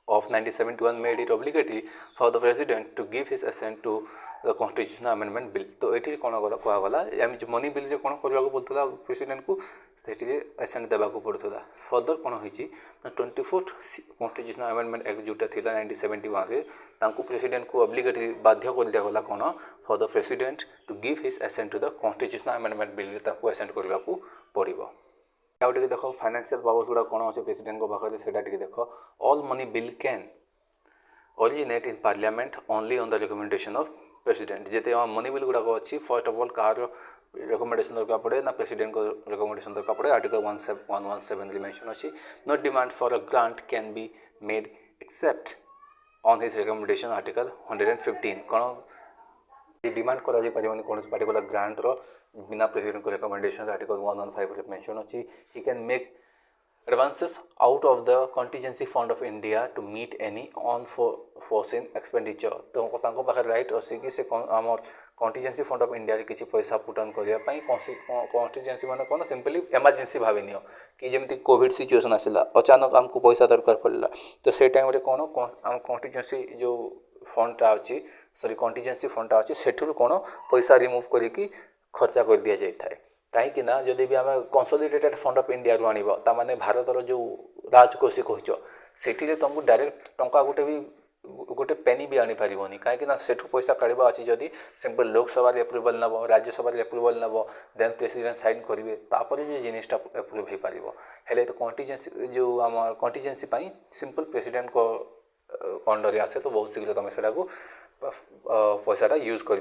of 1971 made it obligatory for the president to give his assent to the constitutional amendment bill. तो ये कौन गला कहगला आम जो मनी बिल कौन करने बोलता प्रेसिडेंट को से एसेंट देवा पड़ता. फर्दर कौन होती 24th कॉन्स्टिट्यूशनल अमेंडमेंट एक्ट जोटा था 1971 रे प्रेसिडेंट को ऑब्लिगेटरी बाध्य कर दिया कौन for the president to give his assent to the constitutional amendment bill assent करने को पड़ो. आउ टे देख फाइनेंशियल पावर्स गुड़ा कौन अच्छे प्रेसिडेंट को पाखे से देख all money bill can originate in parliament only on the recommendation of president. जिते मनी बिल गुड़ाक अच्छी फर्स्ट ऑफ ऑल कहार रिकमेंडेशन दरकार पड़े ना प्रेसिडेंट को रिकमेंडेशन दरकार पड़े. आर्टिकल 117 मेंशन अच्छी no demand for a grant can be made except on his recommendation. Article 115 कौन डिमांड करा कौन पार्टिकुलर ग्रांट रो बिना प्रेसिडेंट को रिकमेंडेशन. आर्टिकल 115 मेंशन अच्छी he can make advances out of the contingency fund of India to meet any unforeseen expenditure. तो पाखे right अच्छी कि से आम कंटीजेंसी फंड ऑफ इंडिया किसी पैसा पुटन करने कंस्टिजेंसी मान कौन सिंपली एमरजेंसी भाव नि कि जमी कोविड सिचुएसन आसला अचानक आमको पैसा दरकार पड़ा तो से टाइम कौन आम कंस्टिजेंसी जो फंडटा अच्छी सॉरी कंटीजेंसी फंडटा अच्छी से कौन पैसा रिमूव करके खर्चा कर दि जाए. कहीं जदि भी आम कंसोलिडेटेड फंड ऑफ इंडिया आने भारतर जो राजकोषी कह से तुमको डायरेक्ट टंका गोटे पेनी भी आनीपार कहीं सेठू पैसा काढ़ा अच्छी जदि सिंपल लोकसभा एप्रुवाल नब राज्यसभा एप्रुवाल नब देन प्रेसिडेंट साइन करेंगे तापर जो जिनटा एप्रुव हो पार हेले तो कंटीजेंसी जो आम कंटीजेंसी सिंपल प्रेसिडेंट को अंडर आसे तो बहुत शीघ्र तुम से पैसाटा यूज कर.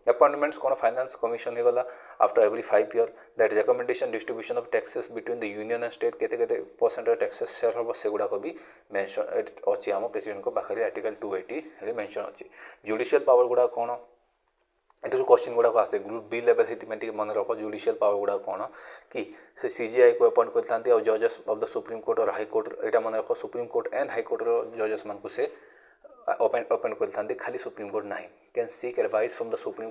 अपॉइंटमेंट्स कौन फाइनेंस कमिशन हो गला after every 5 years that recommendation distribution of taxes between the union and state केते परसेंट टैक्सेस शेयर हम से गुड़ाक भी मेंशन अच्छी आम प्रेसिडेंट को पाखे आर्टिकल 280 मेंशन अच्छी. जुडिशियल पावर गुड़ा कौन ये क्वेश्चन गुड़ाक आसे ग्रुप बी लेवल से मन रख जुडिशियल पावर गुड़ा कौन कि से सीजीआई को अपॉइंट करते और जजेस ऑफ द सुप्रीम कोर्ट और हाई कोर्ट यहाँ मन रख supreme court and high court जजेस मान को से ओपन करते खाली सुप्रीम कोर्ट ना can seek advice from the supreme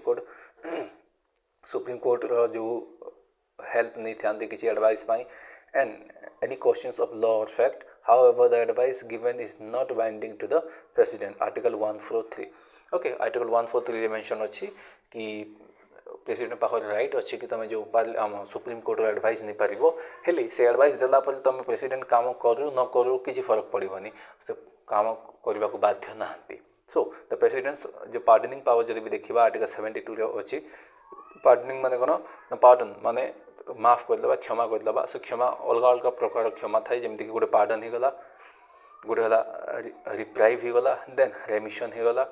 court जो हेल्प नहीं था किसी advice and any questions of law और fact However, the advice given is not binding to the president. Article 143. Okay, Article 143 रे mention अछि कि president पाखर right अच्छी कि तुम जो सुप्रीम कोर्ट एडवाइस नहीं पार हेले से एडवाइस देला पर तुम प्रेसिडेंट काम करू न करू किसी फरक पड़ोनी से काम करने को बाध्य नहांती सो द प्रेसिडेंट्स जो पार्डनिंग पावर जब भी देखा आर्टिकल 72 अच्छी पार्डनिंग माने कौन पार्डन माने माफ करदे क्षमा करदे से क्षमा अलग अलग प्रकार क्षमा थाए जमीक गोटे पार्डन हो गला गोटे है रिप्राइव हो गला देन रेमिशन हो गला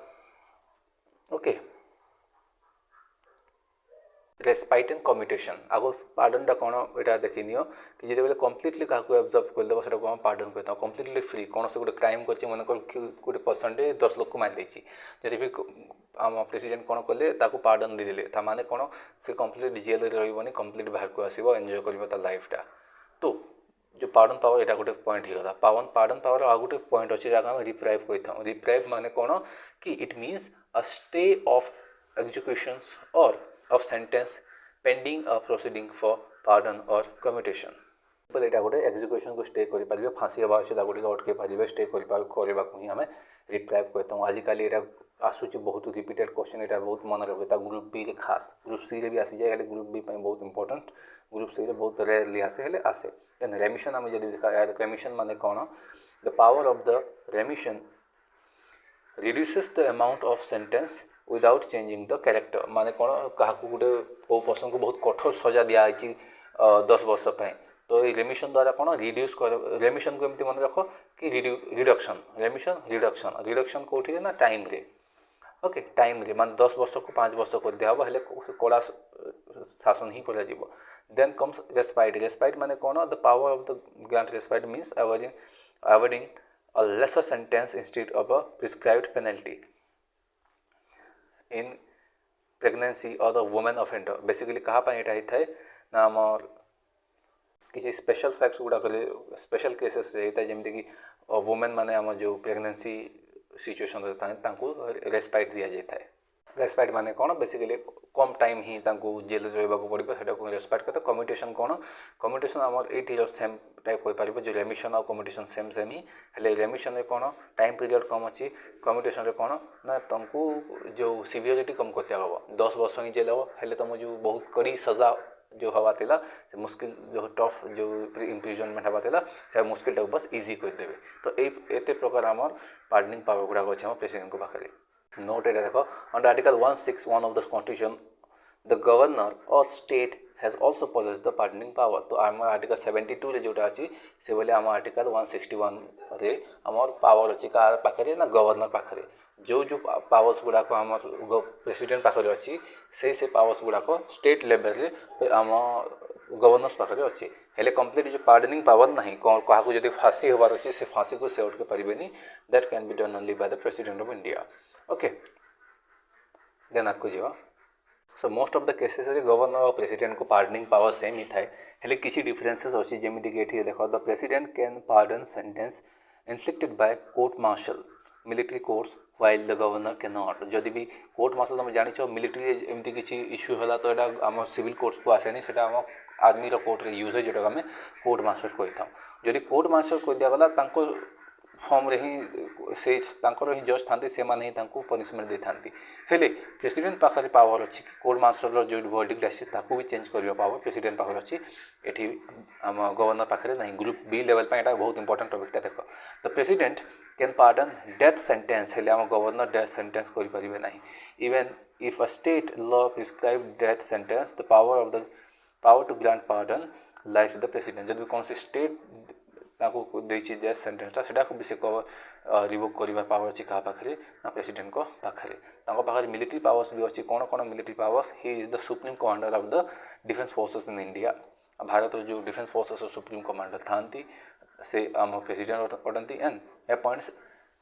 ओके रेस्पाइट एंड कम्यूटेशन आगो पार्डनटा कौन यहाँ देखी नियो कि जिते कम्प्लीटली क्या एब्जर्व करदेव से पार्डन कहता कम्प्लीटली फ्री कौन से गोटे क्राइम कर मन गोटे पर्सन 10 लोक को मारिदे जब भी आम प्रेसिडेंट कौन कले पार्डन देदेले माने कौन से कम्प्लीट जेल रही कम्प्लीट बाहर को आसो एंजॉय कर लाइफटा तो जो पार्डन पावर यहाँ गोटे पॉइंट होगा पार्डन पावर आ गोटे पॉइंट अच्छे जगह रिप्राइव कही रिप्राइव माने कौन कि it means a stay of executions और of sentence pending a proceeding for pardon or commutation बोले यहाँ गोटे एग्जीक्यूशन को स्टे करें फांसी हवा अच्छे गोटे अटके पारे स्टे करने को ही आम रिप्राइव कहता हूँ आजिकल यहाँ आसूँ बहुत रिपीटेड क्वेश्चन यहाँ बहुत मन रखता ग्रुप बी खास ग्रुप सी रे भी आसी जाए ग्रुप बी बहुत इंपोर्टेंट ग्रुप सी रे बहुत रेयरली आसे देन रेमिशन आम जब देखा रेमिशन माने कौन the power of the रेमिशन reduces the amount of sentence without changing the character माने कौन क्या गोटे को पर्सन को बहुत कठोर सजा दिखाई 10 वर्ष तो ये रेमिशन द्वारा कौन रिड्यूस कर रेमिशन को एमती मन रख कि रिडक्शन रेमिशन रिडक्शन रिडक्शन कौटी ना टाइम रे ओके टाइम रे मान 10 वर्ष को 5 वर्ष कर दिया हेले कड़ा शासन ही कर देन कम्स रेस्पाइट रेस्पाइट माने कौन the power of the grant respite means avoiding a lesser sentence instead of a prescribed penalty in pregnancy or the woman offender basically कहाँ पाए यहाँ होता है ना आमर किसी स्पेशल फैक्ट्स गुड़ा कले स्पेशल केसेस रहता है जमीक कि वुमेन माने आम जो प्रेगनेंसी सिचुएशन रहता है रेस्पाइट दि जाए रेस्पाइट माने कौन बेसिकली कम टाइम ही जेल रहा पड़ो रेस्पाइट कहते कम्यूटेशन कौन कम्यूटेशन आमर ये सेम टाइप हो पार जो रेमिशन और कम्यूटेशन सेम सेम ही हेले रेमिशन कौन टाइम पीरियड कम अच्छी कम्यूटेशन कौन ना तुमको जो सिवियरिटी कम करते हम 10 वर्ष ही जेल हम हेले तुम जो बहुत कड़ी सजा जो हवा था से मुश्किल जो टफ जो इम्प्रिजनमेंट हवा था से मुश्किल बस इजी करदे तो ये प्रकार आमर पार्डनिंग पावर गुड़ाक अच्छे प्रेसिडेंट को पाखे नोट एटा देखो under article 161 of the constitution the governor और state has also possess the pardoning power तो आम आर्टिकल 72 रे जोटा अच्छी से बोले आम आर्टिकल 161 रे आमर पावर अच्छी कार पाखे ना गवर्नर पाखे जो जो पावर्स गुड़ाक आम प्रेसिडेंट पाखे अच्छी से पावर्स गुड़ाक स्टेट लेवल रे आम गवर्नर्स पाखे अच्छी हेले कंप्लीट जो पार्डनिंग पावर ना क्या जब फांसी होबार अच्छी से फांसी को से अटके पारे that can be done only by the president of India okay then आपको जीवा so most of the cases रे गवर्नर और प्रेसिडेंट को पार्डनिंग पावर सेम ही थाए हेले किसी डिफरेंसेस अच्छी जमीक ये देखो the president can pardon sentence inflicted by court martial military courts while the governor can not जदि भी कोर्ट मार्शल तुम जान मिलिट्री एमती किसी इश्यू है तो यहाँ आम सिविल कोर्ट्स को आसेनी से आम आर्मी कोर्ट रे यूज है जोटा आम कोर्ट मार्शल कही था जदि कोर्ट मार्शल कह दिगला फॉर्म रे ही से ही जज था से माने ही पनिशमेंट दे था हेले प्रेसिडेंट पाखे पावर अच्छी कोर्ट मार्शल जो वर्डिक्ट आसी भी चेंज करने पावर प्रेसिडेंट पाखे अच्छी ये आम गवर्नर पाखे ना ग्रुप बी लेवल पर यहाँ बहुत इंपोर्टेंट टॉपिकटा देख the president can pardon death sentence हेले आम गवर्नर डेथ सेंटेंस करें ना even if a state law prescribe death sentence the power to grant pardon lies the president जब कौन स्टेट देती डेथ सेंटेंसटा से भी से रिवोक कर पावर अच्छी क्या पाखे ना प्रेसिडेंट को पाखे मिलिट्री पावर्स भी अच्छी कौन कौन military powers he is the supreme commander of the defence forces in India Bharat जो डिफेंस फोर्सेस सुप्रीम कमांडर था से आम प्रेसिडेंट अटंती and appoints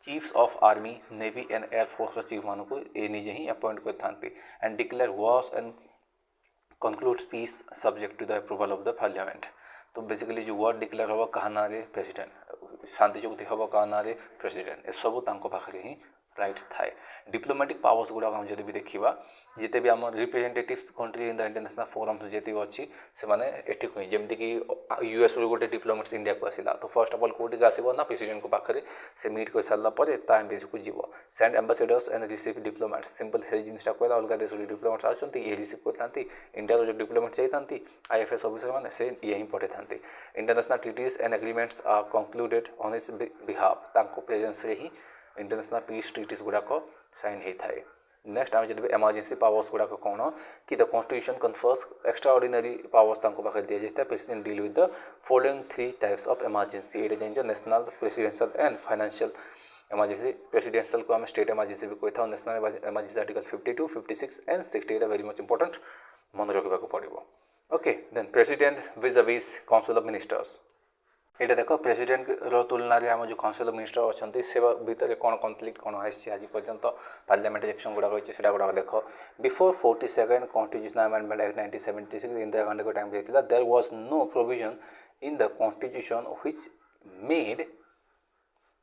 chiefs of army navy and air force chief मान को ये निजे ही अपॉइंट कर and declare wars and concludes peace subject to the approval of the parliament तो बेसिकली जो वर्ड डिक्लेयर हम क्या ना प्रेसिडेंट शांति चुक्ति हम क्या ना प्रेसिडेंट ये सब पाखे ही राइट्स थाए डिप्लोमेटिक पावर्स गुड़ाक जब भी देखा जिते भी आम representatives country in the international forum जिते अच्छी से मैंने एटी हुई जमीक यूएस रू गोटे डिप्लोमेट्स इंडिया को आसला तो फर्स्ट अफ ऑल कौटिक आसो ना प्रेसिडेंट को पाखे से मीट कर सारा एम्बेसी को जीव send ambassadors and receive diplomats simple से जिनटा कहला अलग देश डिप्लोमेट्स आसती ये रिसीव करते इंडिया जो डिप्लोमेट्स जाती आईएफएस ऑफिसर मैंने से ये ही पठे था international treaties and agreements are concluded on his behalf presence he international peace treaties गुड़ाक साइन होता है। नेक्स्ट आम जब एमरजेंसी पावर्स गुड़ाक कौन कि the constitution confers extra ordinary powers पाखे दि जाए president deal with the following 3 types of emergency ये जान national presidential and financial emergency presidential को आम स्टेट एमरजेंसी भी कही था national emergency article 52, 56 and 60 very much important मन रखा पड़ो। ओके देन प्रेसिडेंट विज विज काउंसिल ऑफ मिनिस्टर्स ये देख प्रेसिडेंट तुलना रे आम जो काउंसिल ऑफ मिनिस्टर अच्छा से भितर कौन कन्फ्लिक्ट कौन आसी आज पर्यंत पार्लियामेंट इलेक्शन गुड़ाक अच्छे गुड़ाक देख before 42nd constitutional amendment act 1976 Indira Gandhi को टाइम देता there was no provision in the constitution which made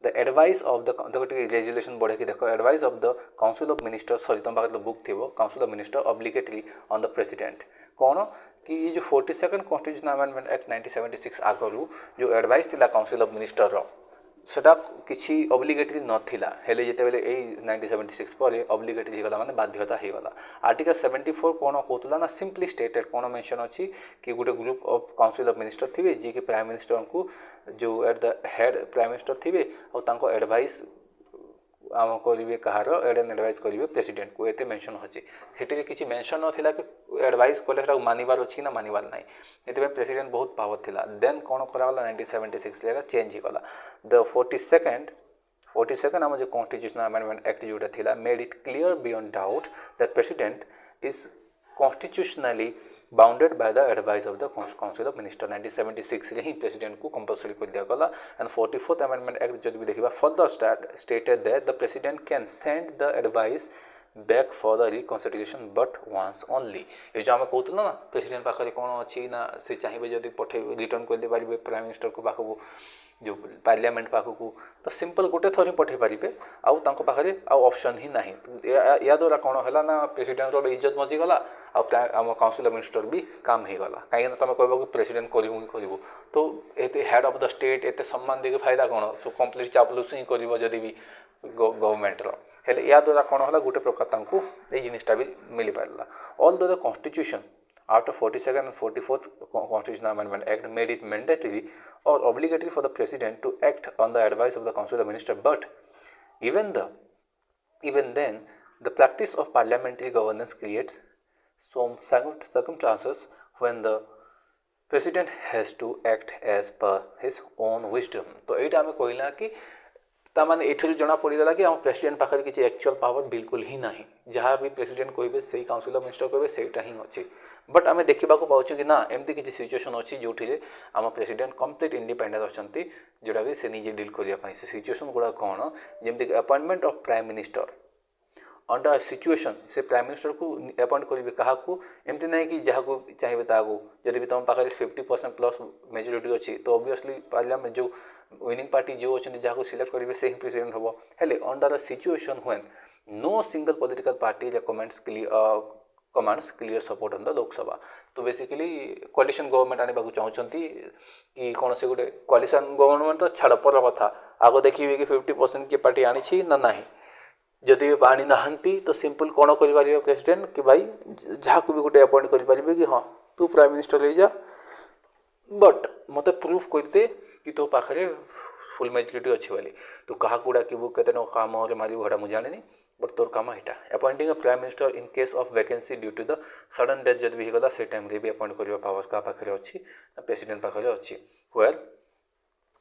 the advice of the resolution बढ़े कि देख advice of the council of minister sorry तुम पाखे बुक थी council of minister obligatory on the president कौन कि ये जो 42nd कॉन्स्टिट्यूशनल अमेंडमेंट एक्ट 1976 आगरू जो एडवाइस थिला काउंसिल ऑफ मिनिस्टर सेटा किसी ऑब्लिगेटरी नथिला हेले जेते बेले ए 1976 पर ऑब्लिगेटरी हो गला माने बाध्यता हो गला। आर्टिकल 74 कौन कहतला ना सिंपली स्टेटेड कौन मेंशन अच्छी कि गोटे group of council of minister थे जी कि प्राइम मिनिस्टर को जो at the head prime minister थे और एडवाइस आम करेंगे कहार एडवाइस करेंगे प्रेसिडेंट को ये मेंशन होची हेटी किसी मेंशन नाला कि एडवाइस कले मानवार अच्छी ना मानवार ना ये प्रेसिडेंट बहुत पावर थिला देन कौन कराला 1976 लेगा चेंज होगा द 42nd आम जो कॉन्स्टिट्यूशनल अमेंडमेंट एक्ट जोटा थिला made it clear beyond doubt that president is constitutionally bounded by the advice of the council of minister 1976 रे ही प्रेसिडेंट को कंपलसरी कर दिया गला एंड 44th अमेंडमेंट एक्ट जब भी देखिबा further stated that the president can send the advice back for the reconsideration but once only ये जो आम कहूँ ना प्रेसिडेंट पाखे कौन अच्छी ना से चाहिए जब पठे रिटर्न कर दे पारे प्राइम मिनिस्टर को पाखक जो पार्लियामेंट पाखक तो सिंपल गोटे थर ही पठे पारे आखे ऑप्शन ही ना या द्वारा कौन है ना प्रेसिडेंट इज्जत मजिगला आम काउंसिल ऑफ मिनिस्टर भी काम हो गला कहीं तुम कह कि प्रेसिडेंट करूँ करूँ तो ये हेड ऑफ द स्टेट एत सम्मान देके फायदा कौन सो कम्प्लीट चापलूस ही कर भी गवर्नमेंट हेले या द्वारा कौन है गोटे प्रकार ये जिनटा भी मिल पारा all the constitution after 42nd and 44th Constitutional Amendment Act made it mandatory or obligatory for the President to act on the advice of the Council of Ministers. But even then, the practice of parliamentary governance creates some circumstances when the President has to act as per his own wisdom. तो ये आम कहला कि ताने ये जना पड़गला कि president पाखे किसी एक्चुअल पावर बिल्कुल ही ना जहाँ भी प्रेसिडेंट कहे से काउंसिल ऑफ मिनिस्टर कहे सेटा ही अच्छे बट आम देखा पाचु कि ना एमती किसी सिचुएशन अच्छी जो आम प्रेसिडेंट कंप्लीट इंडिपेंडेंट अच्छा जोटा भी से निजे डील करने से सिचुएशन गुड़ा कौन जमीक appointment of prime minister under situation से प्राइम मिनिस्टर को अपॉइंट करेंगे क्या एमती ना कि जहाँ को चाहिए ताकू जब भी तुम पाखे 50% प्लस मेजोरिटी अच्छी तो ऑब्वियसली पार्लियामेंट जो विनिंग पार्टी जो अच्छे जहाँ सिलेक्ट करेंगे से ही प्रेसिडेंट हम हेले under the situation when no single political party recommends clear support on the Lok Sabha तो बेसिकली कोलिशन गवर्नमेंट आने चाहते कि कौन से गोटे कोलिशन गवर्नमेंट तो छाड़ पर कथा आग देखिए कि 50% किए पार्टी आनी ना ना जदि आनी ना तो सिंपल कौन कर प्रेसिडेंट कि भाई जहाँ को भी गोटे अपॉइंट करें कि हाँ तू प्राइम मिनिस्टर ले जा बट मत प्रूफ करदे कि तो पाखे फुल मेजोरिटी अच्छी बोली तू क्या डाकबू के काम मारू घटा मुझे जानी बट तोर काम यहाँ appointing a prime minister in case of vacancy due to the sudden death जब भी होगा से टाइम भी अपॉइंट करने पावर क्या पाखे अच्छी प्रेसिडेंट पाखे अच्छी where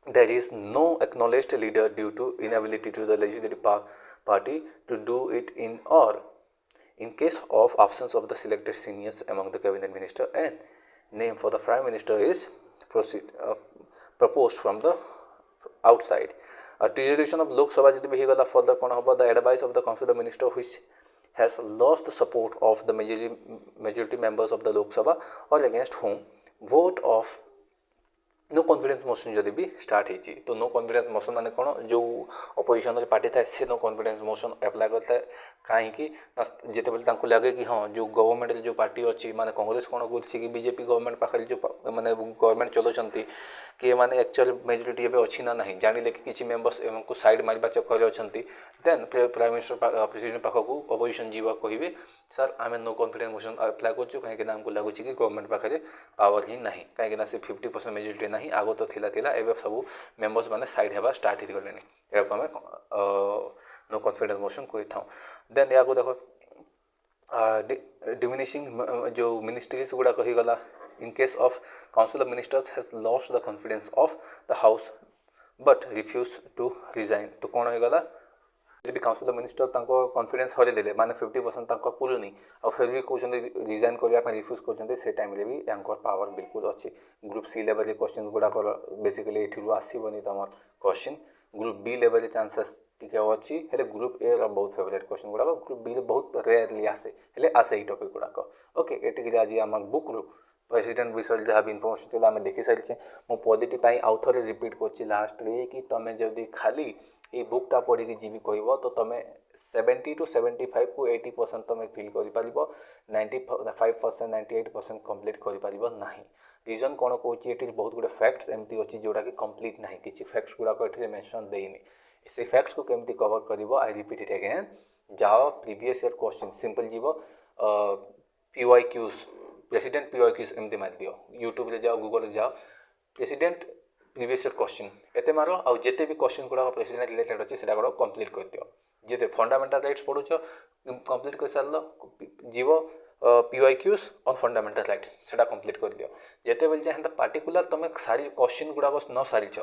there is no acknowledged leader due to inability to the legislative party to do it in और in case of absence of the selected seniors among the cabinet minister and name for the prime minister is proposed from the outside. A resolution of Lok Sabha jodi behigala further kon hoba the advice of the council of minister which has lost the support of the majority members of the Lok Sabha or against whom vote of no confidence motion जदि भी start होती तो no confidence motion माने कौन जो opposition party थाए से no confidence motion apply करता है कहीं जिते लगे कि हाँ जो गवर्नमेंट जो पार्टी अच्छी माने कांग्रेस कौन कर बीजेपी गवर्नमेंट पाखे जो माने गवर्नमेंट चलाउछंती कि माने एक्चुअल मेजोरिटी एबे अच्छी ना नहीं जानिले कि किछि मेंबर्स एमको साइड मारबा चक्कर अछंती देन प्राइम मिनिस्टर प्रेसिडेंट पाखक अपोजिशन जीवा कहिबे सर आम नो कॉन्फिडेंस मोशन अप्लाई करूँ कहीं आमको लगुच कि गवर्नमेंट पाखे पावर ही ना कहीं से 50% मेजोरिटी ना आग तो थिला एवं सब मेंबर्स मैंने साइड होगा स्टार्ट हो गले या आम नो कॉन्फिडेंस मोशन करें देन या देखो डिमिनिशिंग जो मिनिस्ट्रीज गुड़ा कहीगला in case of council of ministers has lost the confidence of the house but refuse to resign तो कौन होगा जब काउंसिल ऑफ मिनिस्टर कॉन्फिडेंस हरदे माने 50% पुलुनी और फिर भी कहते रिजाइन करने रिफ्यूज करते से टाइम भी यहाँ पावर बिल्कुल अच्छी ग्रुप सी लेवल क्वेश्चन गुड़ाक बेसिकली ये आसबनी तुम question group B level chances टी अच्छी है ग्रुप ए बहुत फेवरेट क्वेश्चन गुड़ाक ग्रुप बी बहुत रेयरली आसे ये टॉपिक गुड़ाक ओके ये आज आम बुक रू प्रेसिडेंट विषय जहाँ भी इनफर्मेशन आम देखी सारी मो पॉजिटिव आउ थे रिपीट कर लास्ट रे कि तुम जब खाली ये बुकटा पढ़ी जी कह तो तुम 70 to 75 को 80% तुम फिल कर 95% 98% कम्प्लीट कर ना रीजन कौन कौच ये बहुत गुड़े फैक्ट्स एमती अच्छी जोटा कि कम्प्लीट ना कि फैक्ट्स गुड़ाक ये मेंशन देनी से फैक्ट्स को केमती कवर कर आई रिपीट इट अगेन जाओ प्रीवियस ईयर क्वेश्चन सिंपल जीव PYQs प्रेसिडेंट PYQs एमती मार दियो यूट्यूब रे जाओ गूगल रे जाओ प्रेसिडेंट प्रीवियस ईयर क्वेश्चन एते मारो आउ जेते भी क्वेश्चन गुड़ा प्रेसिडेंट रिलेटेड अच्छे से कंप्लीट कर दियो जेते फंडामेंटल राइट्स पढ़ुच कंप्लीट कर सार जीव PYQs ऑन फंडामेंटल राइट्स से कंप्लीट कर दियो जेते बेल चाहे पार्टिकुलर तुम सारी क्वेश्चन गुड़ाक न सारीच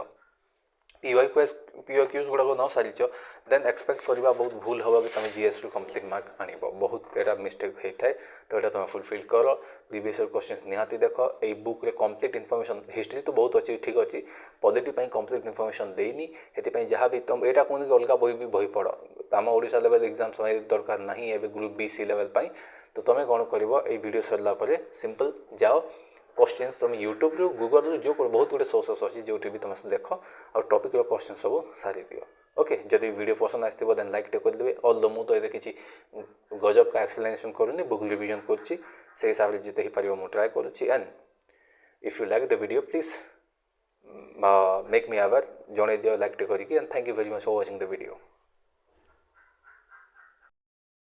PYQs गुड़ाक न सारीच देन एक्सपेक्ट करवा बहुत भूल हम कि तुम GS रू कंप्लीट मार्क आन बहुत एटा मिस्टेक होता है तो यहाँ तुम फुलफिल कर प्रीवियस ईयर क्वेश्चन निहाती देख ये बुक रे कंप्लीट इनफॉरमेशन हिस्ट्री तो बहुत अच्छी ठीक अच्छी पॉजिटिव कंप्लीट इनफॉरमेशन देनी से जहाँ भी तुम यहाँ कहूँ कि अलग बही भी बही पढ़ आम ओडिशा लेवल एग्जाम दरकार ना एवं ग्रुप बी सी लेवल तो तुम कौन कर वीडियो सरला सिंपल जाओ क्वेश्चन तुम यूट्यूब रू गूगल रू जो बहुत गुड़े सोर्सेस अच्छी जो भी तुम देख और टॉपिक क्वेश्चन सब सारी दियो ओके जदि वीडियो पसंद आसो देन लाइक टे करदे ऑल दो मुझे ये किसी गजब का एक्सप्लेनेशन करूनी बुक रिविजन कर हिसाब से जिते ही पार मुझे ट्राए करुँची and if you like the video please make me aware जन दियो लाइक टे करके and thank you very much for watching the video.